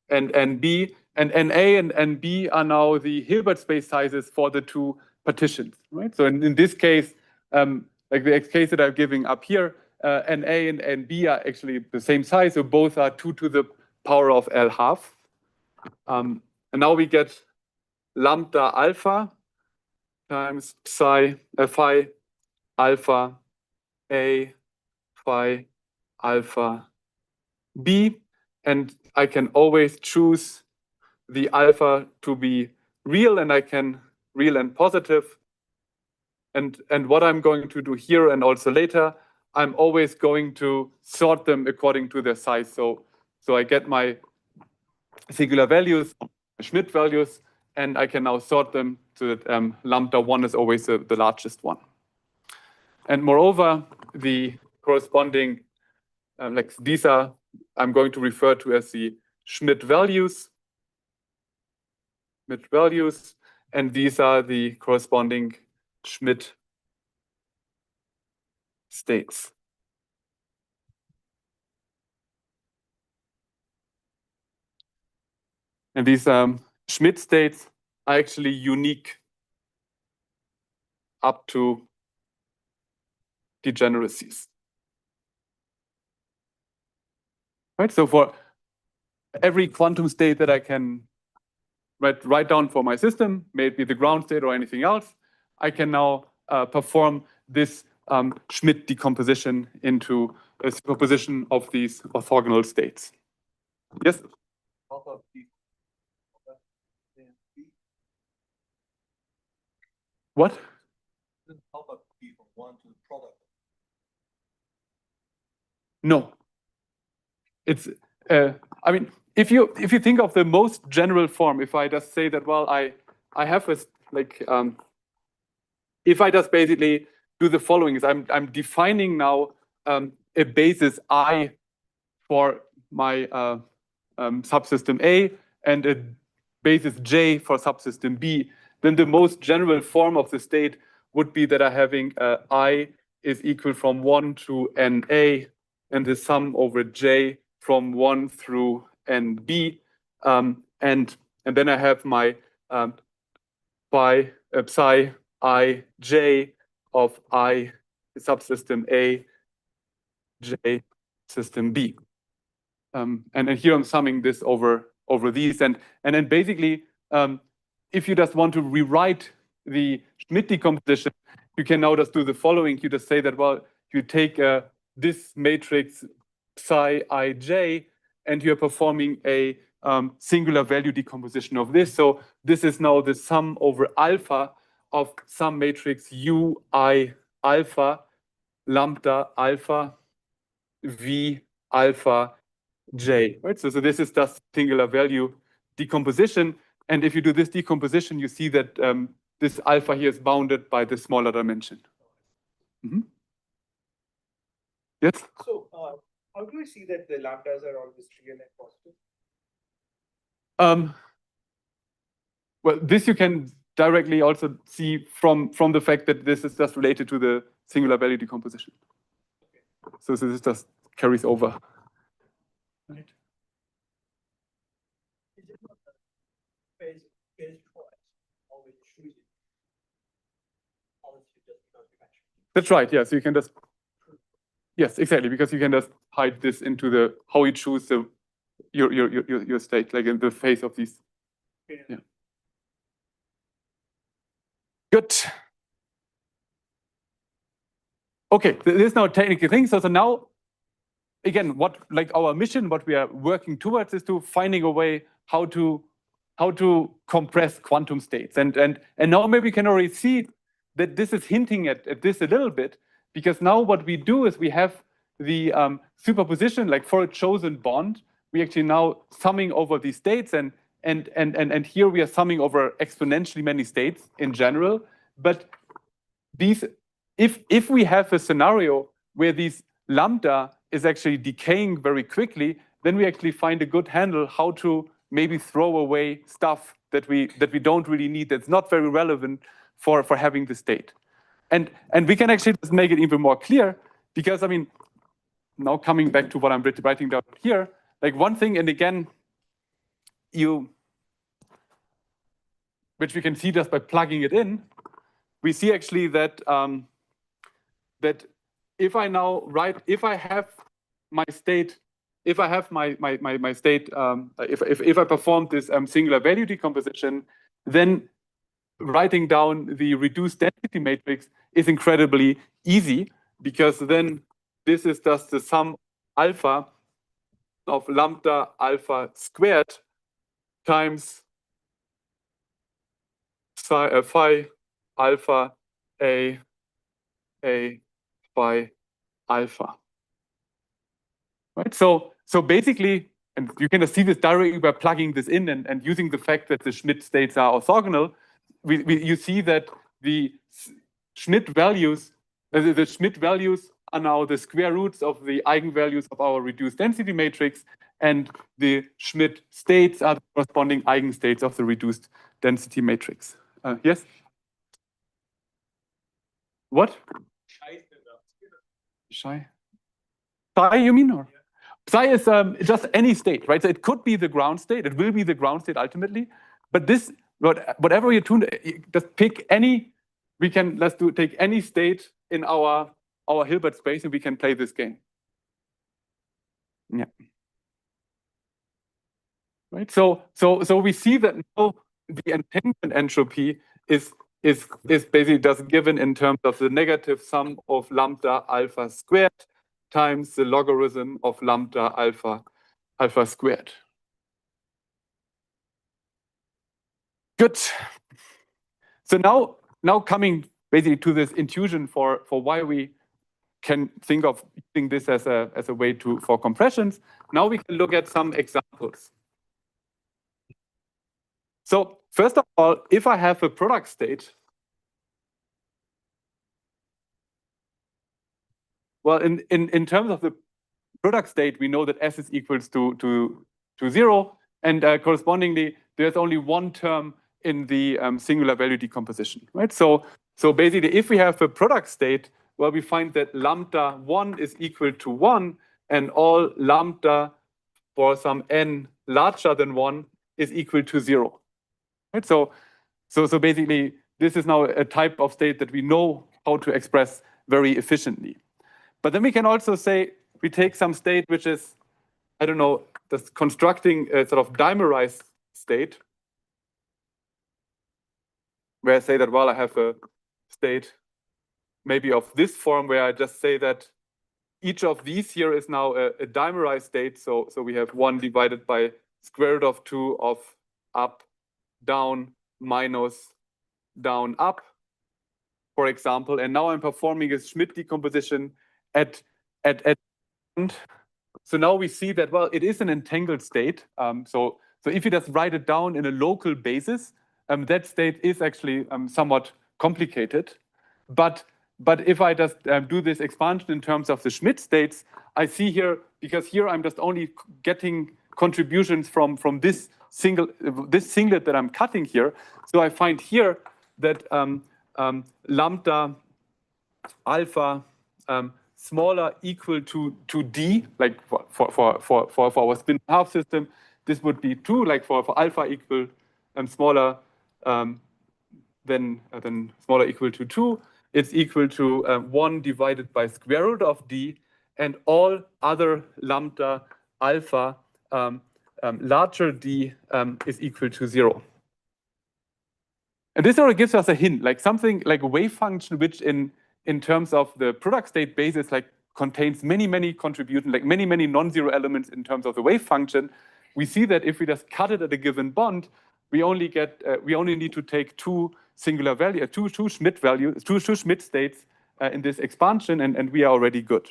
and NB. And NA and NB are now the Hilbert space sizes for the two partitions, right? So in this case, like the case that I'm giving up here, NA and NB are actually the same size, so both are 2 to the power of L half. And now we get lambda alpha times psi phi alpha A phi alpha B, and I can always choose the alpha to be real, and I can real and positive. And what I'm going to do here and also later, I'm always going to sort them according to their size. So I get my singular values, Schmidt values, and I can now sort them so that lambda 1 is always the largest one. And moreover, the corresponding, like these are, I'm going to refer to as the Schmidt values, and these are the corresponding Schmidt states. And these Schmidt states are actually unique up to degeneracies. Right, so for every quantum state that I can write down for my system, may it be the ground state or anything else, I can now perform this Schmidt decomposition into a superposition of these orthogonal states. Yes? What? No. It's I mean, if you think of the most general form, if I just say that, well, I have a like if I just basically do the following, is I'm defining now a basis I for my subsystem A and a basis J for subsystem B, then the most general form of the state would be that I'm having I is equal from 1 to NA and the sum over J from 1 through NB, and then I have my psi I J of I subsystem A J system B, and here I'm summing this over these, and then basically if you just want to rewrite the Schmidt decomposition, you can now just do the following. You just say that, well, you take this matrix psi ij, and you're performing a singular value decomposition of this. So this is now the sum over alpha of some matrix u I alpha lambda alpha v alpha j. Right. So this is just singular value decomposition. And if you do this decomposition, you see that this alpha here is bounded by the smaller dimension. Mm-hmm. Yes? So how do we see that the lambdas are always real and positive? Well, this you can directly also see from the fact that this is just related to the singular value decomposition. Okay. So this just carries over. Right. That's right. Yeah. So you can just, yes, exactly, because you can just hide this into the how you choose the your state, like in the face of these. Yeah. Good. Okay. There's now technical things. So now, again, what like our mission, what we are working towards is to finding a way how to compress quantum states, and now maybe we can already see that this is hinting at this a little bit, because now what we do is we have the superposition, like for a chosen bond, we actually now summing over these states, and here we are summing over exponentially many states in general. But these, if we have a scenario where these lambda is actually decaying very quickly, then we actually find a good handle how to maybe throw away stuff that we don't really need, that's not very relevant for having the state. And we can actually just make it even more clear, because I mean, now coming back to what I'm writing down here, like one thing, and again, which we can see just by plugging it in, we see actually that that if I now write, if I have my state, if I have my state, if I perform this singular value decomposition, then writing down the reduced density matrix is incredibly easy, because then this is just the sum alpha of lambda alpha squared times phi alpha a phi alpha. Right? So basically, and you can see this directly by plugging this in and using the fact that the Schmidt states are orthogonal. You see that the Schmidt values, the Schmidt values are now the square roots of the eigenvalues of our reduced density matrix, and the Schmidt states are the corresponding eigenstates of the reduced density matrix. Yes? What? Psi? Psi, you mean? Or? Psi is just any state, right? So it could be the ground state. It will be the ground state ultimately. But this, whatever you tune, just pick any. Take any state in our Hilbert space, and we can play this game. Yeah. Right. So we see that now the entanglement entropy is basically just given in terms of the negative sum of lambda alpha squared times the logarithm of lambda alpha squared. Good. So now coming basically to this intuition for why we can think of using this as a way for compressions. Now we can look at some examples. So first of all, if I have a product state, well, in terms of the product state, we know that S is equals to 0, and correspondingly, there's only one term in the singular value decomposition, right? So basically, if we have a product state, well, we find that lambda 1 is equal to 1, and all lambda for some n larger than 1 is equal to 0. Right? So basically, this is now a type of state that we know how to express very efficiently. But then we can also say we take some state which is, I don't know, just constructing a sort of dimerized state, where I say that, well, I have a state maybe of this form, where I just say that each of these here is now a dimerized state. So we have 1 divided by square root of 2 of up, down, minus, down, up, for example. And now I'm performing a Schmidt decomposition at end. So now we see that, well, it is an entangled state. So if you just write it down in a local basis, that state is actually somewhat complicated. But if I just do this expansion in terms of the Schmidt states, I see here, because here I'm just only getting contributions from this singlet that I'm cutting here. So I find here that lambda alpha smaller equal to D, like for our spin half system, this would be 2, like for alpha equal smaller than smaller equal to 2, it's equal to 1 divided by square root of D, and all other lambda alpha larger D is equal to 0. And this already gives us a hint, like something like a wave function, which in terms of the product state basis, like contains many contributions, like many non-zero elements in terms of the wave function. We see that if we just cut it at a given bond, we only need to take 2 singular value, two Schmidt values, two Schmidt states in this expansion, and we are already good.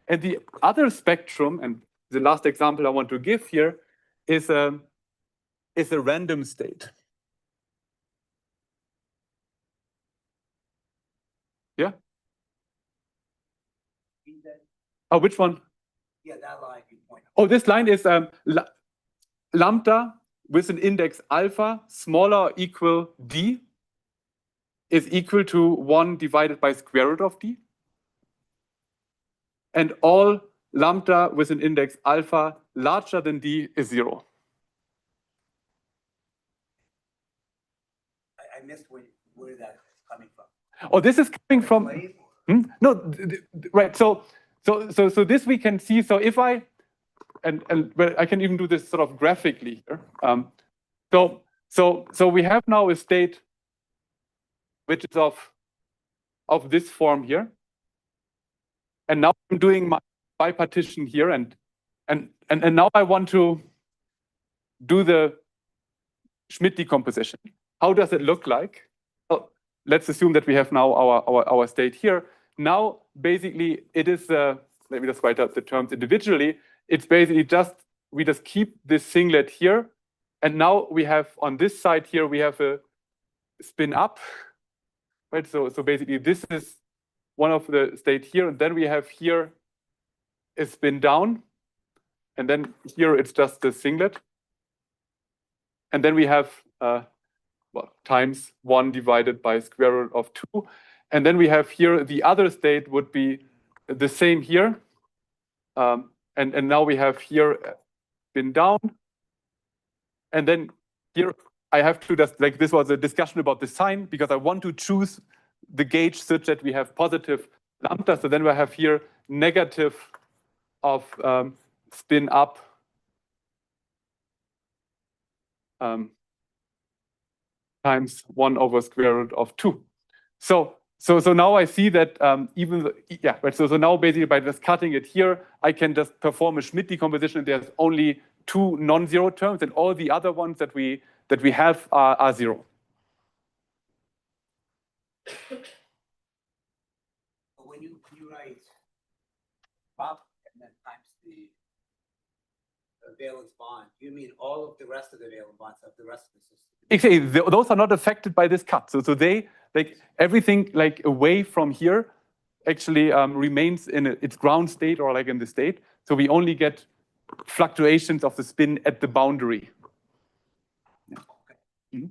And the other spectrum, and the last example I want to give here, is a random state. Yeah. Oh, which one? Yeah, that line you point. Oh, this line is lambda with an index alpha smaller or equal d is equal to 1 divided by square root of d. And all lambda with an index alpha larger than d is 0. I missed where that's coming from. Oh, this is coming from. Wave? No, right. So this we can see. So if I and well, I can even do this sort of graphically here. So we have now a state which is of this form here, and now I'm doing my bipartition here, and now I want to do the Schmidt decomposition. How does it look like? Well, let's assume that we have now our state here. Now, basically, it is, let me just write out the terms individually. It's basically we just keep this singlet here. And now we have, on this side here, we have a spin up, right? So basically, this is one of the state here. And then we have here a spin down. And then here, it's just the singlet. And then we have, times 1 divided by square root of 2. And then we have here, the other state would be the same here. And now we have here spin down. And then here, I have to just, like, this was a discussion about the sign, because I want to choose the gauge such that we have positive lambda. So then we have here negative of spin up times 1 over square root of 2. So now I see that so now basically by just cutting it here, I can just perform a Schmidt decomposition, and there's only 2 non-zero terms, and all the other ones that we have are 0. When you write pop and then times the valence bond, you mean all of the rest of the valence bonds of the rest of the system? Exactly, those are not affected by this cut. So they, like, everything like away from here actually remains in its ground state or like in the state. So we only get fluctuations of the spin at the boundary. Yeah.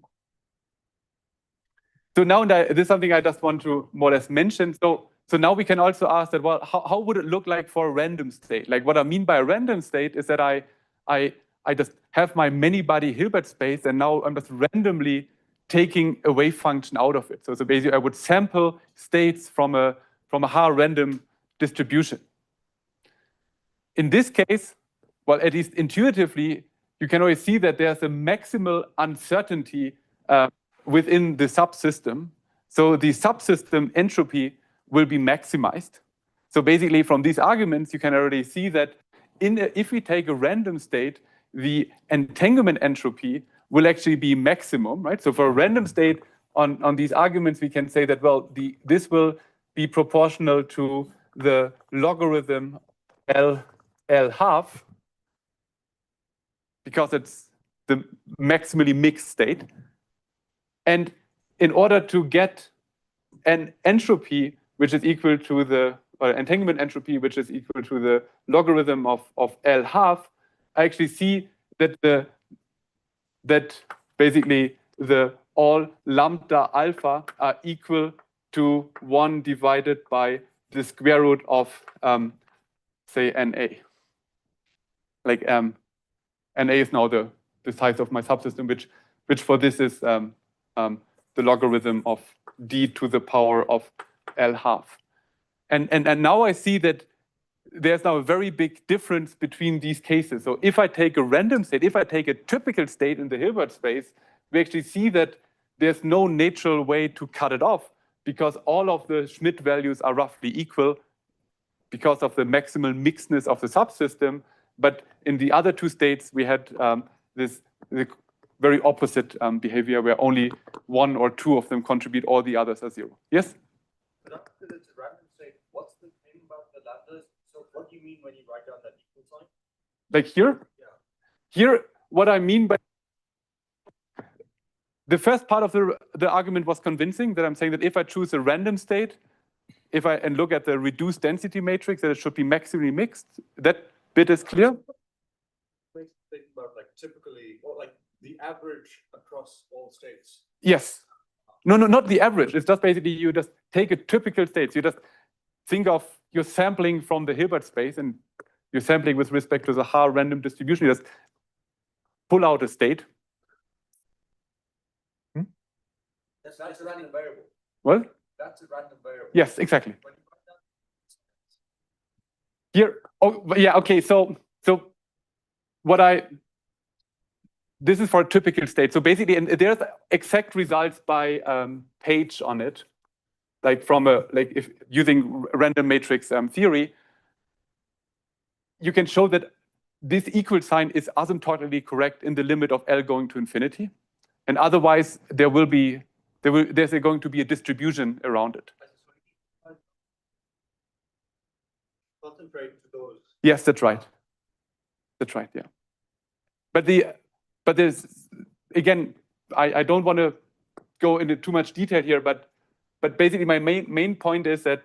So now this is something I just want to more or less mention. So now we can also ask that, well, how would it look like for a random state? Like, what I mean by a random state is that I just have my many-body Hilbert space, and now I'm just randomly taking a wave function out of it. So basically, I would sample states from a Haar random distribution. In this case, well, at least intuitively, you can always see that there's a maximal uncertainty within the subsystem. So the subsystem entropy will be maximized. So basically, from these arguments, you can already see that if we take a random state, the entanglement entropy will actually be maximum, right? So for a random state, on these arguments, we can say that, well, this will be proportional to the logarithm L half, because it's the maximally mixed state. And in order to get an entropy which is equal to the entanglement entropy, which is equal to the logarithm of L half, I actually see that basically all lambda alpha are equal to 1 divided by the square root of say NA. Like NA is now the size of my subsystem, which for this is the logarithm of d to the power of L half. And now I see that there's now a very big difference between these cases. So if I take a random state, if I take a typical state in the Hilbert space, we actually see that there's no natural way to cut it off, because all of the Schmidt values are roughly equal because of the maximal mixedness of the subsystem. But in the other two states, we had this very opposite behavior, where only 1 or 2 of them contribute, all the others are 0. Yes? But after the random state, what's the thing about the lambdas? So what do you mean when you write down that equal sign? Like here? Yeah. Here, what I mean by the first part of the argument was convincing, that I'm saying that if I choose a random state, and look at the reduced density matrix, that it should be maximally mixed. That bit is clear? Think about like typically, or like the average across all states. Yes. No, not the average. It's just basically you just take a typical state. So you just think of your sampling from the Hilbert space, and you're sampling with respect to the Haar random distribution. You just pull out a state. That's a random variable. Well, That's a random variable. yes, exactly. When you write down Here, oh, yeah, okay. So this is for a typical state. So basically, and there's exact results by page on it, like from if using random matrix theory, you can show that this equal sign is asymptotically correct in the limit of L going to infinity, and otherwise there's going to be a distribution around it. concentrate to those. Yes, that's right. That's right. Yeah, but there's again, I don't want to go into too much detail here, but basically my main point is that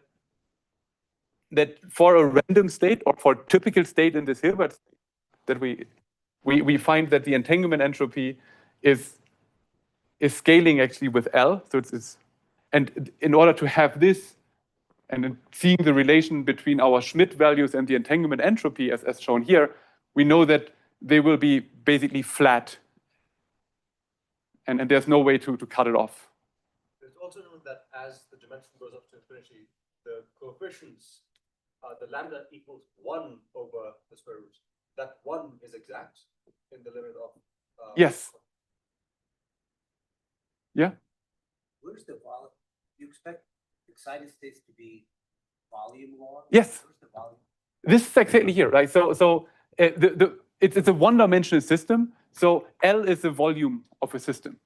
for a random state or for a typical state in this Hilbert state, that we find that the entanglement entropy is scaling actually with L. So it's and in order to have this and seeing the relation between our Schmidt values and the entanglement entropy as shown here, we know that they will be basically flat. And there's no way to cut it off. It's also known that as the dimension goes up to infinity, the coefficients, the lambda equals 1 over the square root. That 1 is exact in the limit of. Yes. Yeah. Where's the volume? You expect excited states to be volume law? Yes. Where's the volume? This is exactly here, right? So it's a one-dimensional system. So L is the volume of a system.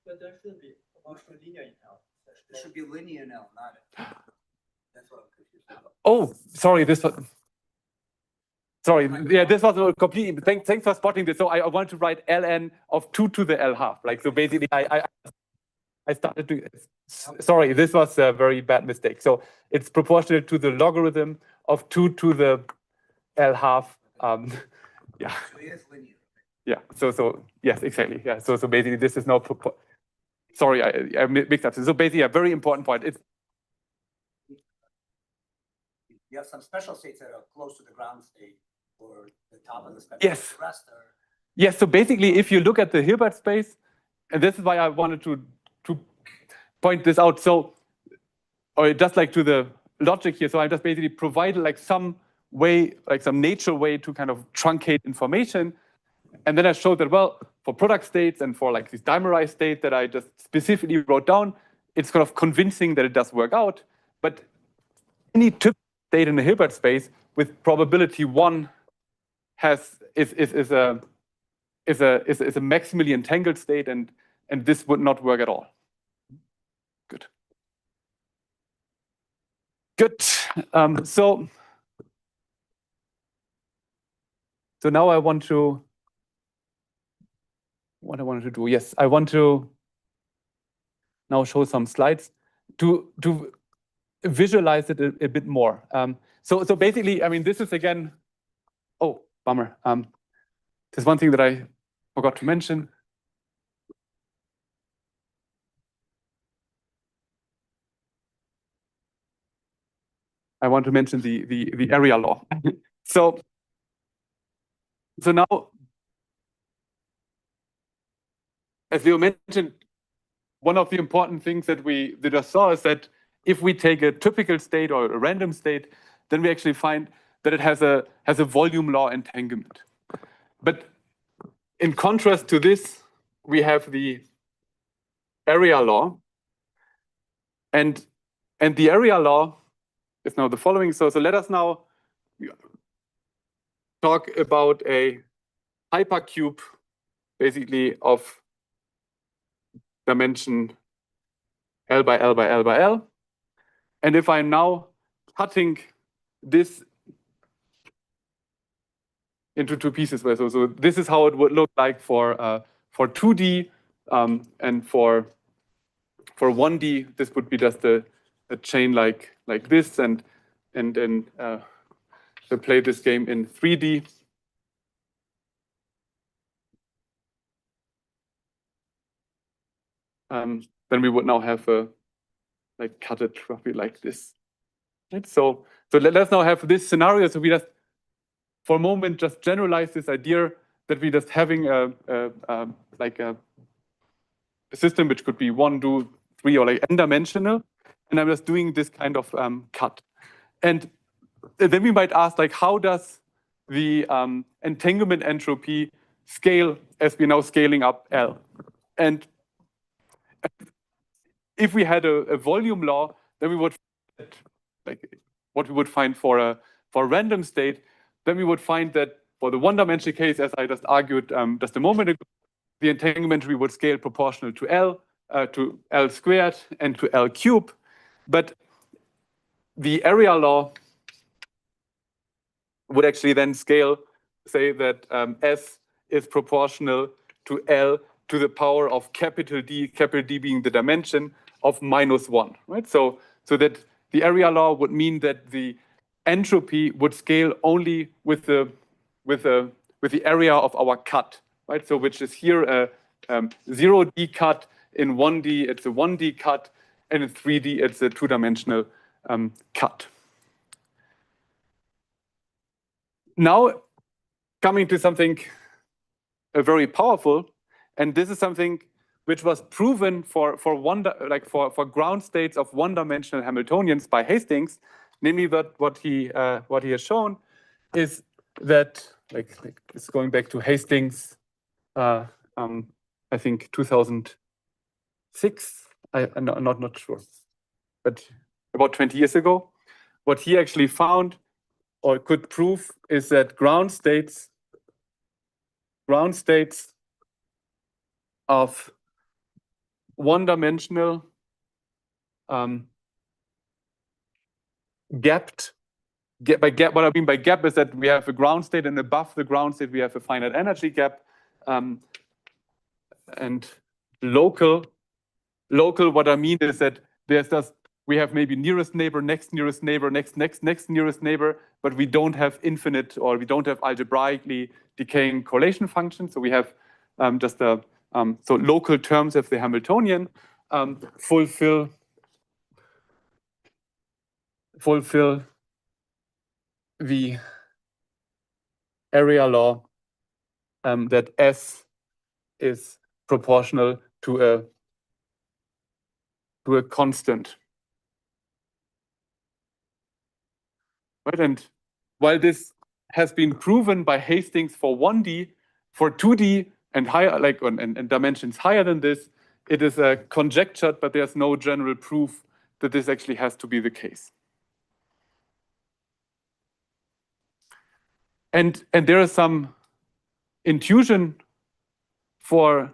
But there shouldn't be functional linear in L. It should be linear now, not it. That's what I'm confused about. Oh, sorry. Sorry. Yeah, this was completely. Thanks for spotting this. So I want to write ln of 2 to the L half. Like so, basically, I started to. Sorry, this was a very bad mistake. So it's proportional to the logarithm of 2 to the L half. Yeah. So it is linear. Yeah. So yes, exactly. Yeah. So basically, this is now. Sorry, I mixed up. So basically, a very important point. It's You have some special states that are close to the ground state or the top of the spectrum. Yes. The rest are. yes. So basically, if you look at the Hilbert space, and this is why I wanted to point this out. So, or just like to the logic here. So I just basically provided like some way, like some nature way to kind of truncate information. And then I showed that, well, for product states and for like this dimerized state that I just specifically wrote down, it's kind of convincing that it does work out. But any typical state in the Hilbert space with probability 1 is a maximally entangled state, and this would not work at all. Good. So now I want to. What I wanted to do? Yes, I want to now show some slides to visualize it a bit more. So basically, I mean, this is again. Oh, bummer. There's one thing that I forgot to mention. I want to mention the area law. So now, as Leo mentioned, one of the important things that we just saw is that if we take a typical state or a random state, then we actually find that it has a volume law entanglement. But in contrast to this, we have the area law, and the area law is now the following. So let us now talk about a hypercube, basically of dimension L by L by L by L. And if I'm now cutting this into 2 pieces, so this is how it would look like for 2D, and for 1D, this would be just a chain like this, and then to play this game in 3D. then we would now have like cut it roughly like this. Right? So let's now have this scenario. So we just, for a moment, just generalize this idea that we just having like a system which could be 1, 2, 3, or like n-dimensional, and I'm just doing this kind of cut. And then we might ask, like, how does the entanglement entropy scale as we're now scaling up L? And if we had a volume law, then we would, like, what we would find for a random state, then we would find that for the one-dimensional case, as I just argued just a moment ago, the entanglement we would scale proportional to L squared, and to L cubed. But the area law would actually then scale, say that S is proportional to L to the power of capital D being the dimension of -1, right? So that the area law would mean that the entropy would scale only with the area of our cut, right? So which is here a 0D cut, in 1D it's a 1D cut, and in 3D it's a 2-dimensional cut. Now coming to something very powerful, and this is something which was proven for ground states of one-dimensional Hamiltonians by Hastings, namely that what he has shown is that like it's going back to Hastings, I think 2006. I'm not sure, but about 20 years ago, what he actually found or could prove is that ground states of one-dimensional gapped. By gap, what I mean by gap is that we have a ground state, and above the ground state we have a finite energy gap. And local, what I mean is that we have maybe nearest neighbor, next nearest neighbor, next nearest neighbor, but we don't have infinite, or we don't have algebraically decaying correlation functions. So we have just so local terms of the Hamiltonian fulfill the area law that S is proportional to a constant. Right? And while this has been proven by Hastings for 1D, for 2D and higher, like and dimensions higher than this, it is conjectured, but there's no general proof that this actually has to be the case. And there is some intuition for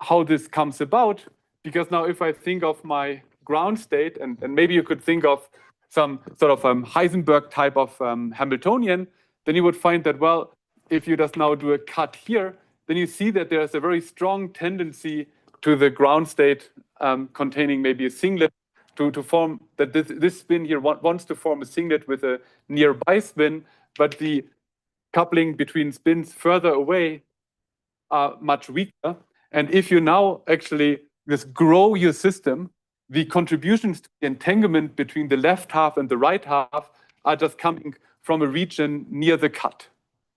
how this comes about, because now if I think of my ground state, and maybe you could think of some sort of Heisenberg type of Hamiltonian, then you would find that, well, if you just now do a cut here, then you see that there's a very strong tendency to the ground state containing maybe a singlet to form that this spin here wants to form a singlet with a nearby spin, but the coupling between spins further away are much weaker. And if you now actually just grow your system, the contributions to the entanglement between the left half and the right half are just coming from a region near the cut.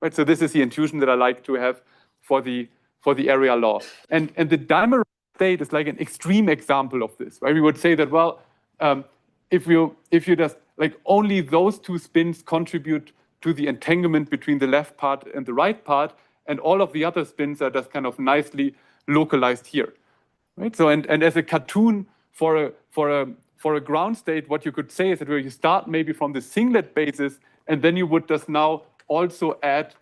Right? So this is the intuition that I like to have for the area law. And the dimer state is like an extreme example of this, right? We would say that, well, if you just like only those two spins contribute to the entanglement between the left part and the right part, and all of the other spins are just kind of nicely localized here, right? So and as a cartoon for a ground state, what you could say is that where you start maybe from the singlet basis, and then you would just now also add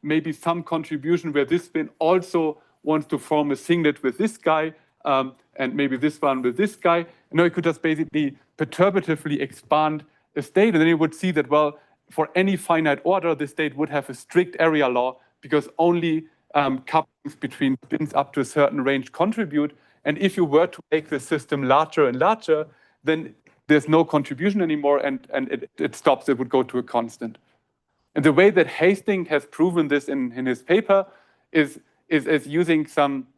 maybe some contribution where this spin also wants to form a singlet with this guy, and maybe this one with this guy. And now you could just basically perturbatively expand a state, and then you would see that, well, for any finite order, the state would have a strict area law, because only couplings between spins up to a certain range contribute. And if you were to make the system larger and larger, then there's no contribution anymore, and it stops. It would go to a constant. And the way that Hastings has proven this in his paper is using some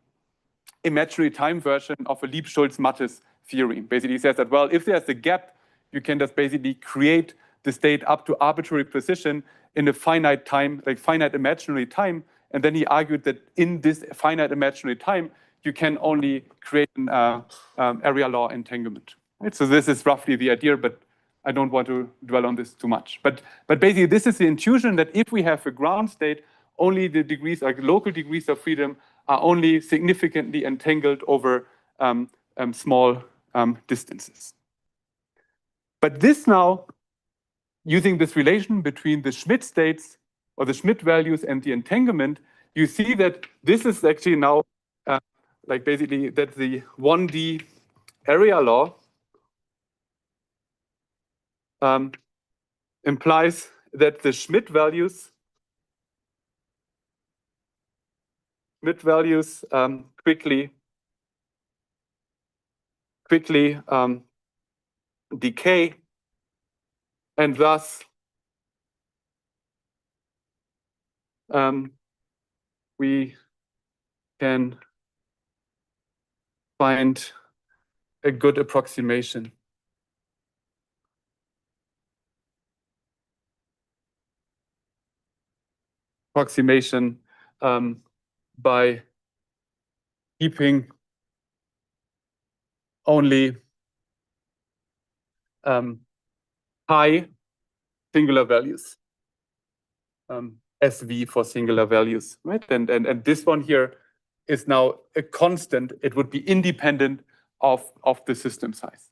imaginary time version of a Lieb-Schultz-Mattes theorem. Basically says that, well, if there's a gap, you can just basically create the state up to arbitrary precision in a finite time, like finite imaginary time. And then he argued that in this finite imaginary time, you can only create an area law entanglement. Right? So this is roughly the idea, but I don't want to dwell on this too much. But basically, this is the intuition that if we have a ground state, only the degrees, like local degrees of freedom, are only significantly entangled over small distances. But this now, using this relation between the Schmidt states or the Schmidt values and the entanglement, you see that this is actually now like basically that the 1D area law implies that the Schmidt values quickly decay, and thus we can find a good approximation. By keeping only high singular values, SV for singular values, right? And this one here is now a constant. It would be independent of the system size.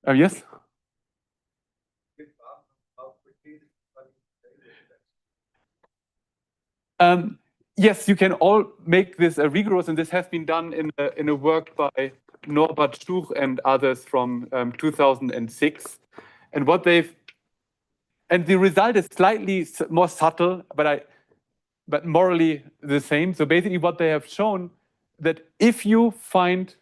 Yes? Yes, you can all make this rigorous, and this has been done in a work by Norbert Stuch and others from 2006. And what they've, and the result is slightly more subtle, but morally the same. So basically, what they have shown that if you find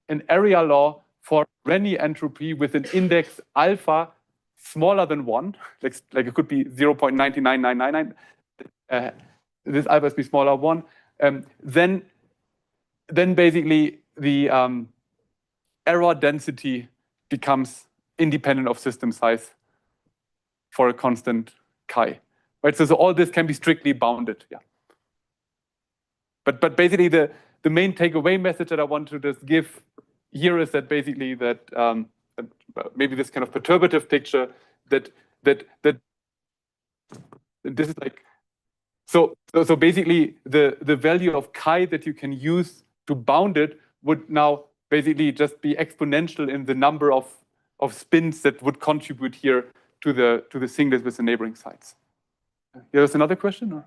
an area law for Renyi entropy with an index alpha smaller than 1, like it could be 0.99999. This alpha is be smaller 1, then basically the error density becomes independent of system size for a constant chi. Right? So all this can be strictly bounded. Yeah. But basically the main takeaway message that I want to just give here is that basically that maybe this kind of perturbative picture that this is like. So basically, the value of chi that you can use to bound it would now basically just be exponential in the number of spins that would contribute here to the singlet with the neighboring sites. There's another question? Or?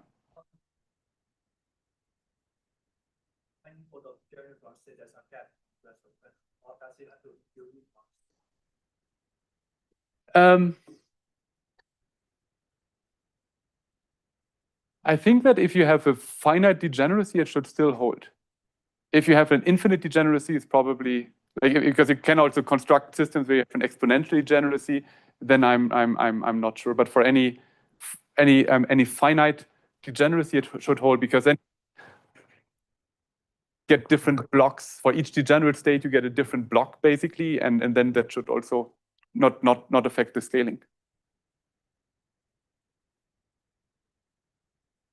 I think that if you have a finite degeneracy, it should still hold. If you have an infinite degeneracy, it's probably like, because you can also construct systems where you have an exponential degeneracy. Then I'm not sure. But for any finite degeneracy, it should hold, because then you get different blocks for each degenerate state. You get a different block basically, and then that should also not affect the scaling.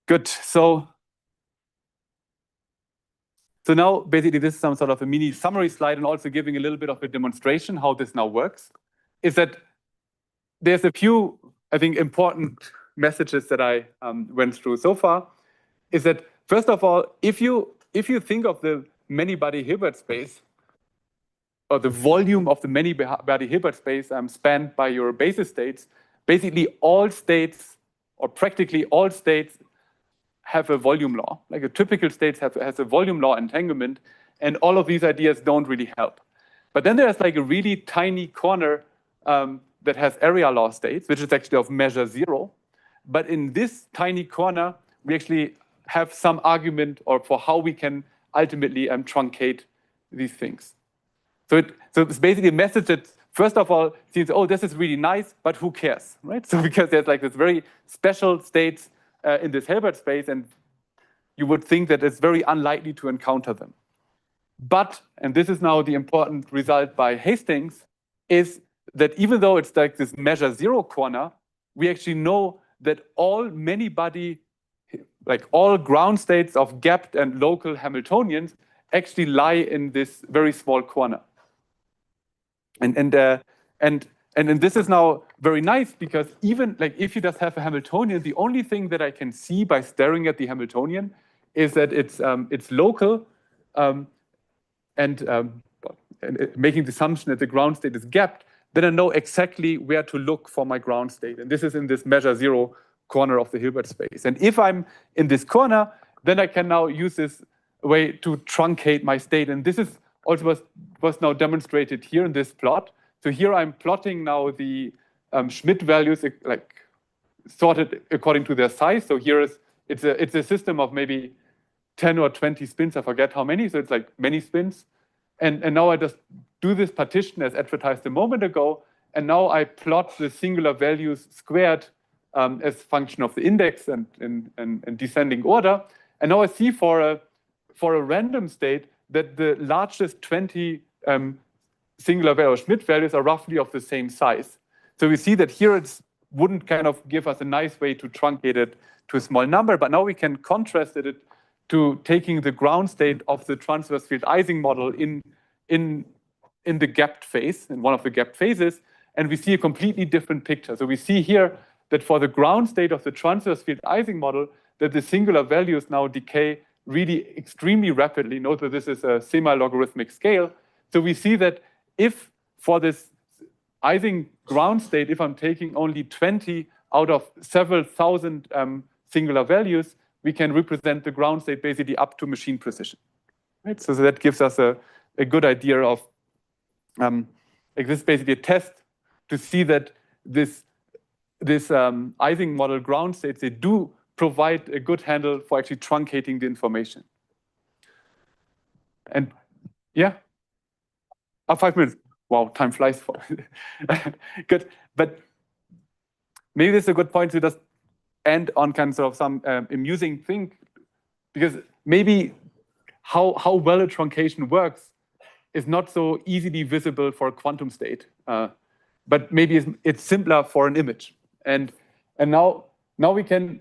Good. So now basically this is some sort of a mini summary slide, and also giving a little bit of a demonstration how this now works. Is that there's a few, I think, important messages that I went through so far. Is that first of all, if you think of the many-body Hilbert space, or the volume of the many-body Hilbert space spanned by your basis states, basically all states, or practically all states, have a volume law. Like a typical state has a volume law entanglement, and all of these ideas don't really help. But then there's like a really tiny corner that has area law states, which is actually of measure 0. But in this tiny corner, we actually have some argument for how we can ultimately truncate these things. So it's basically a message that, first of all, seems, oh, this is really nice, but who cares, right? So because there's like this very special states in this Hilbert space, and you would think that it's very unlikely to encounter them. But, and this is now the important result by Hastings, is that even though it's like this measure zero corner, we actually know that all many-body, like all ground states of gapped and local Hamiltonians actually lie in this very small corner. And this is now very nice, because even like if you just have a Hamiltonian, the only thing that I can see by staring at the Hamiltonian is that it's local, and making the assumption that the ground state is gapped, then I know exactly where to look for my ground state. And this is in this measure zero corner of the Hilbert space. And if I'm in this corner, then I can now use this way to truncate my state. And this is also was now demonstrated here in this plot. So here I'm plotting now the Schmidt values, like sorted according to their size. So here it's a system of maybe 10 or 20 spins, I forget how many, so it's like many spins. And now I just do this partition as advertised a moment ago, and now I plot the singular values squared as function of the index and in descending order. And now I see for a random state that the largest 20 singular value Schmidt values are roughly of the same size. So we see that here it wouldn't kind of give us a nice way to truncate it to a small number, but now we can contrast it to taking the ground state of the transverse field Ising model in the gapped phase, in one of the gapped phases, and we see a completely different picture. So we see here that for the ground state of the transverse field Ising model, that the singular values now decay really extremely rapidly. Note that this is a semi-logarithmic scale. So we see that if for this Ising ground state, if I'm taking only 20 out of several thousand singular values, we can represent the ground state basically up to machine precision, right? So that gives us a good idea of, like this is basically a test to see that this Ising model ground states, they do provide a good handle for actually truncating the information. And yeah, 5 minutes. Wow, time flies. Good, but maybe this is a good point to just end on kind of some amusing thing, because maybe how well a truncation works is not so easily visible for a quantum state, but maybe it's simpler for an image. And now we can,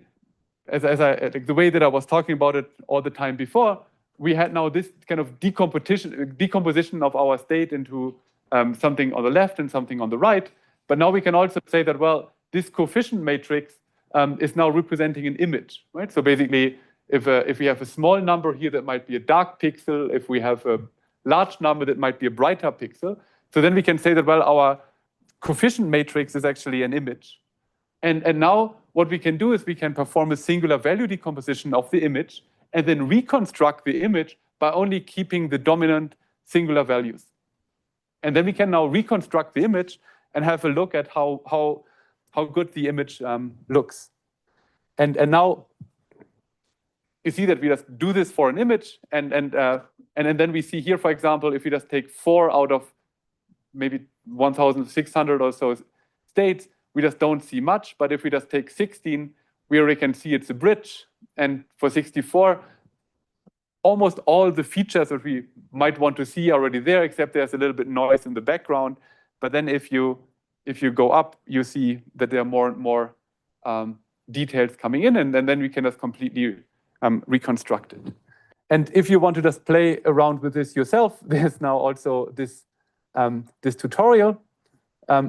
as I like the way that I was talking about it all the time before, we had now this kind of decomposition of our state into something on the left and something on the right. But now we can also say that, well, this coefficient matrix is now representing an image, right? So basically, if we have a small number here, that might be a dark pixel. If we have a large number, that might be a brighter pixel. So then we can say that, well, our coefficient matrix is actually an image. And now what we can do is we can perform a singular value decomposition of the image and then reconstruct the image by only keeping the dominant singular values. And then we can now reconstruct the image and have a look at how good the image looks. And now you see that we just do this for an image, and then we see here, for example, if we just take 4 out of maybe 1,600 or so states, we just don't see much. But if we just take 16, we already can see it's a bridge. And for 64, almost all the features that we might want to see are already there, except there's a little bit noise in the background. But then if you go up, you see that there are more and more details coming in, and then we can just completely reconstruct it. And if you want to just play around with this yourself, there's now also this tutorial.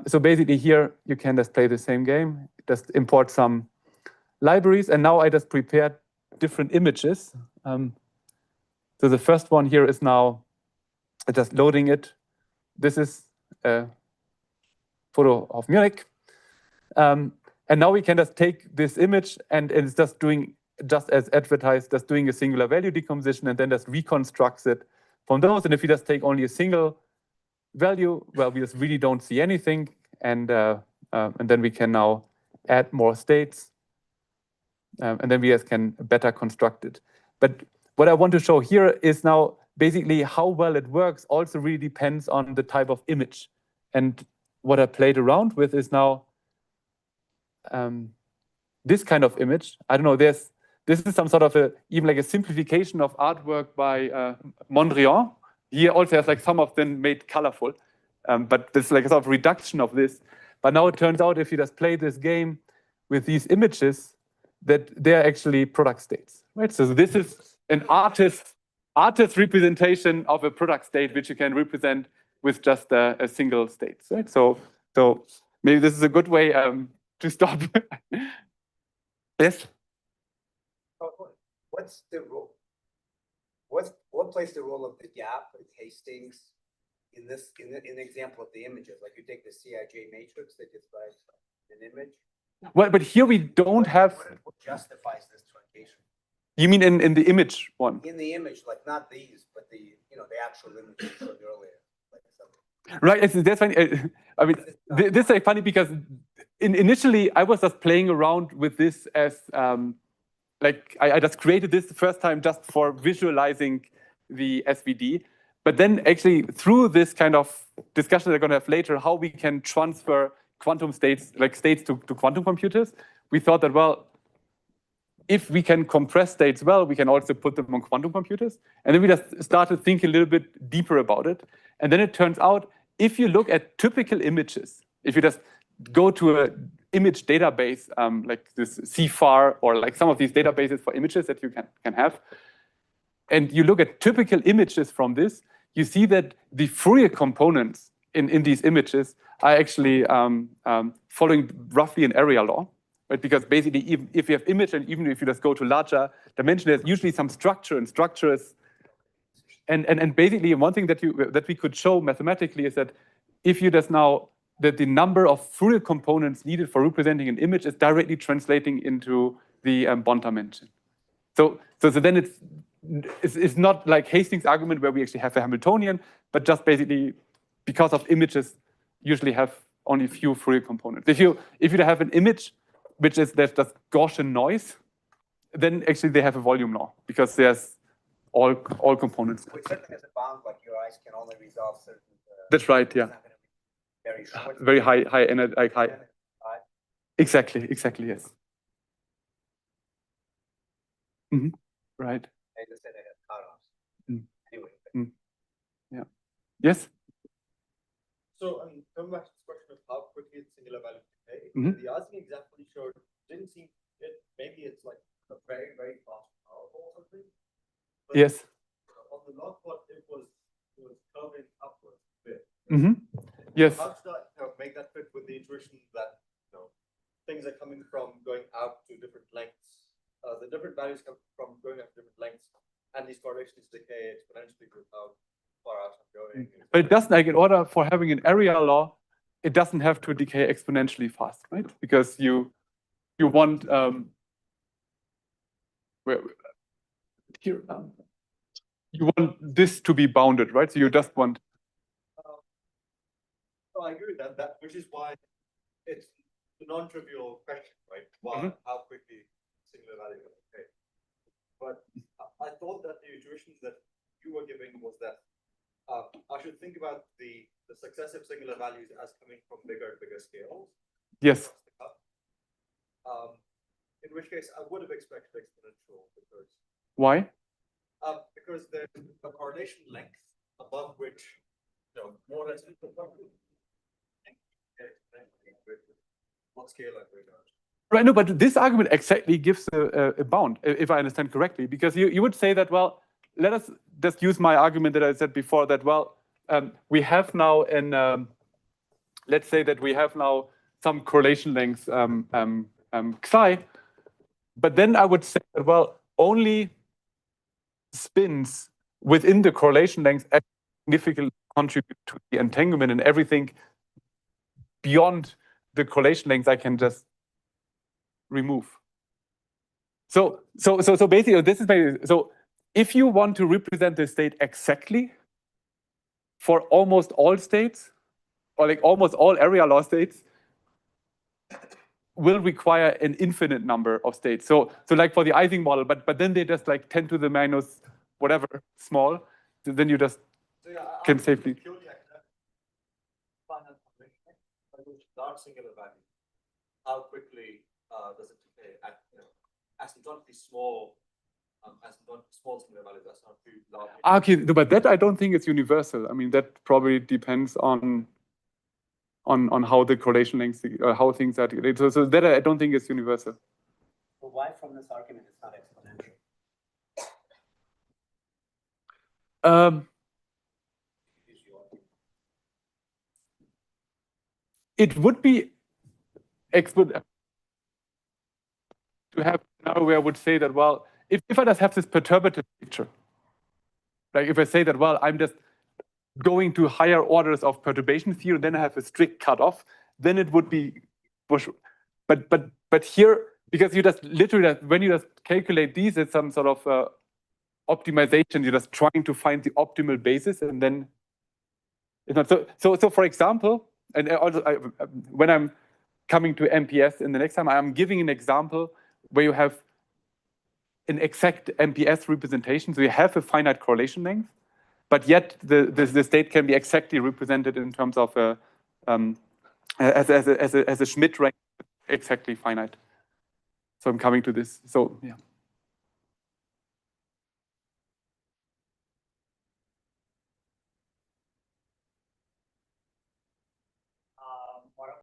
So basically here, you can just play the same game, just import some libraries. And now I just prepared different images. So the first one here is now just loading it. This is a photo of Munich. And now we can just take this image and it's just doing, just as advertised, just doing a singular value decomposition and then just reconstructs it from those. And if you just take only a single value, well, we just really don't see anything. And then we can now add more states. And then we just can better construct it. But what I want to show here is now basically how well it works also really depends on the type of image. And what I played around with is now this kind of image. I don't know, there's this is some sort of even like a simplification of artwork by Mondrian. He also has like some of them made colorful, but there's like a sort of reduction of this. But now it turns out if you just play this game with these images, that they're actually product states, right? So this is an artist representation of a product state, which you can represent with just a single state, right? So maybe this is a good way to stop. Yes. What's the role? What plays the role of the gap with Hastings in this in the example of the images? Like you take the CIJ matrix that describes an image. Well, but here we don't have. What justifies this truncation? You mean in the image one? In the image, like not these, but the the actual image you showed earlier. Right, that's funny. I mean, this is like funny because initially I was just playing around with this as like I just created this the first time just for visualizing the SVD. But then actually through this kind of discussion that we're going to have later, how we can transfer quantum states, like states to quantum computers, we thought that, well, if we can compress states well, we can also put them on quantum computers. And then we just started thinking a little bit deeper about it. And then it turns out, if you look at typical images, if you just go to an image database, like this CFAR or like some of these databases for images that you can have, and you look at typical images from this, you see that the Fourier components in these images are actually following roughly an area law. Right? Because basically, even if you have image, and even if you just go to larger dimension, there's usually some structure, and structure is, and basically one thing that we could show mathematically is that if you just now that the number of Fourier components needed for representing an image is directly translating into the bond dimension. So then it's not like Hastings' argument where we actually have a Hamiltonian, but just basically because of images usually have only few Fourier components. If you have an image which is there's just Gaussian noise, then actually they have a volume law because there's all components. Which certainly has a bound, but your eyes can only resolve certain. That's right. Yeah. Very short. Very high energy, like high. Exactly. Yes. Mm-hmm. Right. I just said I had cutoffs. Mm. Anyway. Yeah. Yes. So, I mean, coming back to this question of how quickly it's singular value decay, Mhm. the Ising example you showed didn't seem it. Maybe it's like a very, very fast powerful or something. But Yes. on the log plot, it was curving upwards a bit. Mm-hmm. Yes. How should I make that fit with the intuition that things are coming from going out to different lengths? The different values come from going out to different lengths, and these correlations decay exponentially with how far out I'm going. But it doesn't, like, in order for having an area law, it doesn't have to decay exponentially fast, right? Because you want you want this to be bounded, right? So you just want. So I agree with that, which is why it's a non-trivial question, right? Why, how quickly singular value will decay? But I thought that the intuitions that you were giving was that I should think about the successive singular values as coming from bigger and bigger scales. Yes. In which case, I would have expected exponential because. Why? Because there's a correlation length above which, more or less. What scale I'm going out. Right. No, but this argument exactly gives a bound, if I understand correctly, because you would say that, well, let us just use my argument that I said before that, well, we have now let's say that we have now some correlation length psi, but then I would say that, well, only spins within the correlation length significantly contribute to the entanglement, and everything beyond the correlation length I can just remove. So basically, this is maybe, so if you want to represent the state exactly for almost all states, or like almost all area law states, will require an infinite number of states. So like for the Ising model, but then they just like 10 to the minus whatever small, then you just can safely. Large singular value. How quickly does it decay asymptotically small, asymptotically small singular value, that's not too large. Okay, no, but that I don't think is universal. I mean, that probably depends on how the correlation lengths, how things are. So that I don't think is universal. Well, why from this argument it's not exponential? It would be exponential to have now where I would say that, well, if I just have this perturbative picture, like if I say that, well, I'm just going to higher orders of perturbation theory, then I have a strict cutoff, then it would be, but here, because you just literally, when you just calculate these, it's some sort of optimization. You're just trying to find the optimal basis, and then it's not so. For example, and also when I'm coming to MPS in the next time, I'm giving an example where you have an exact MPS representation. So you have a finite correlation length, but yet the state can be exactly represented in terms of as a Schmidt rank, exactly finite. So I'm coming to this. So yeah.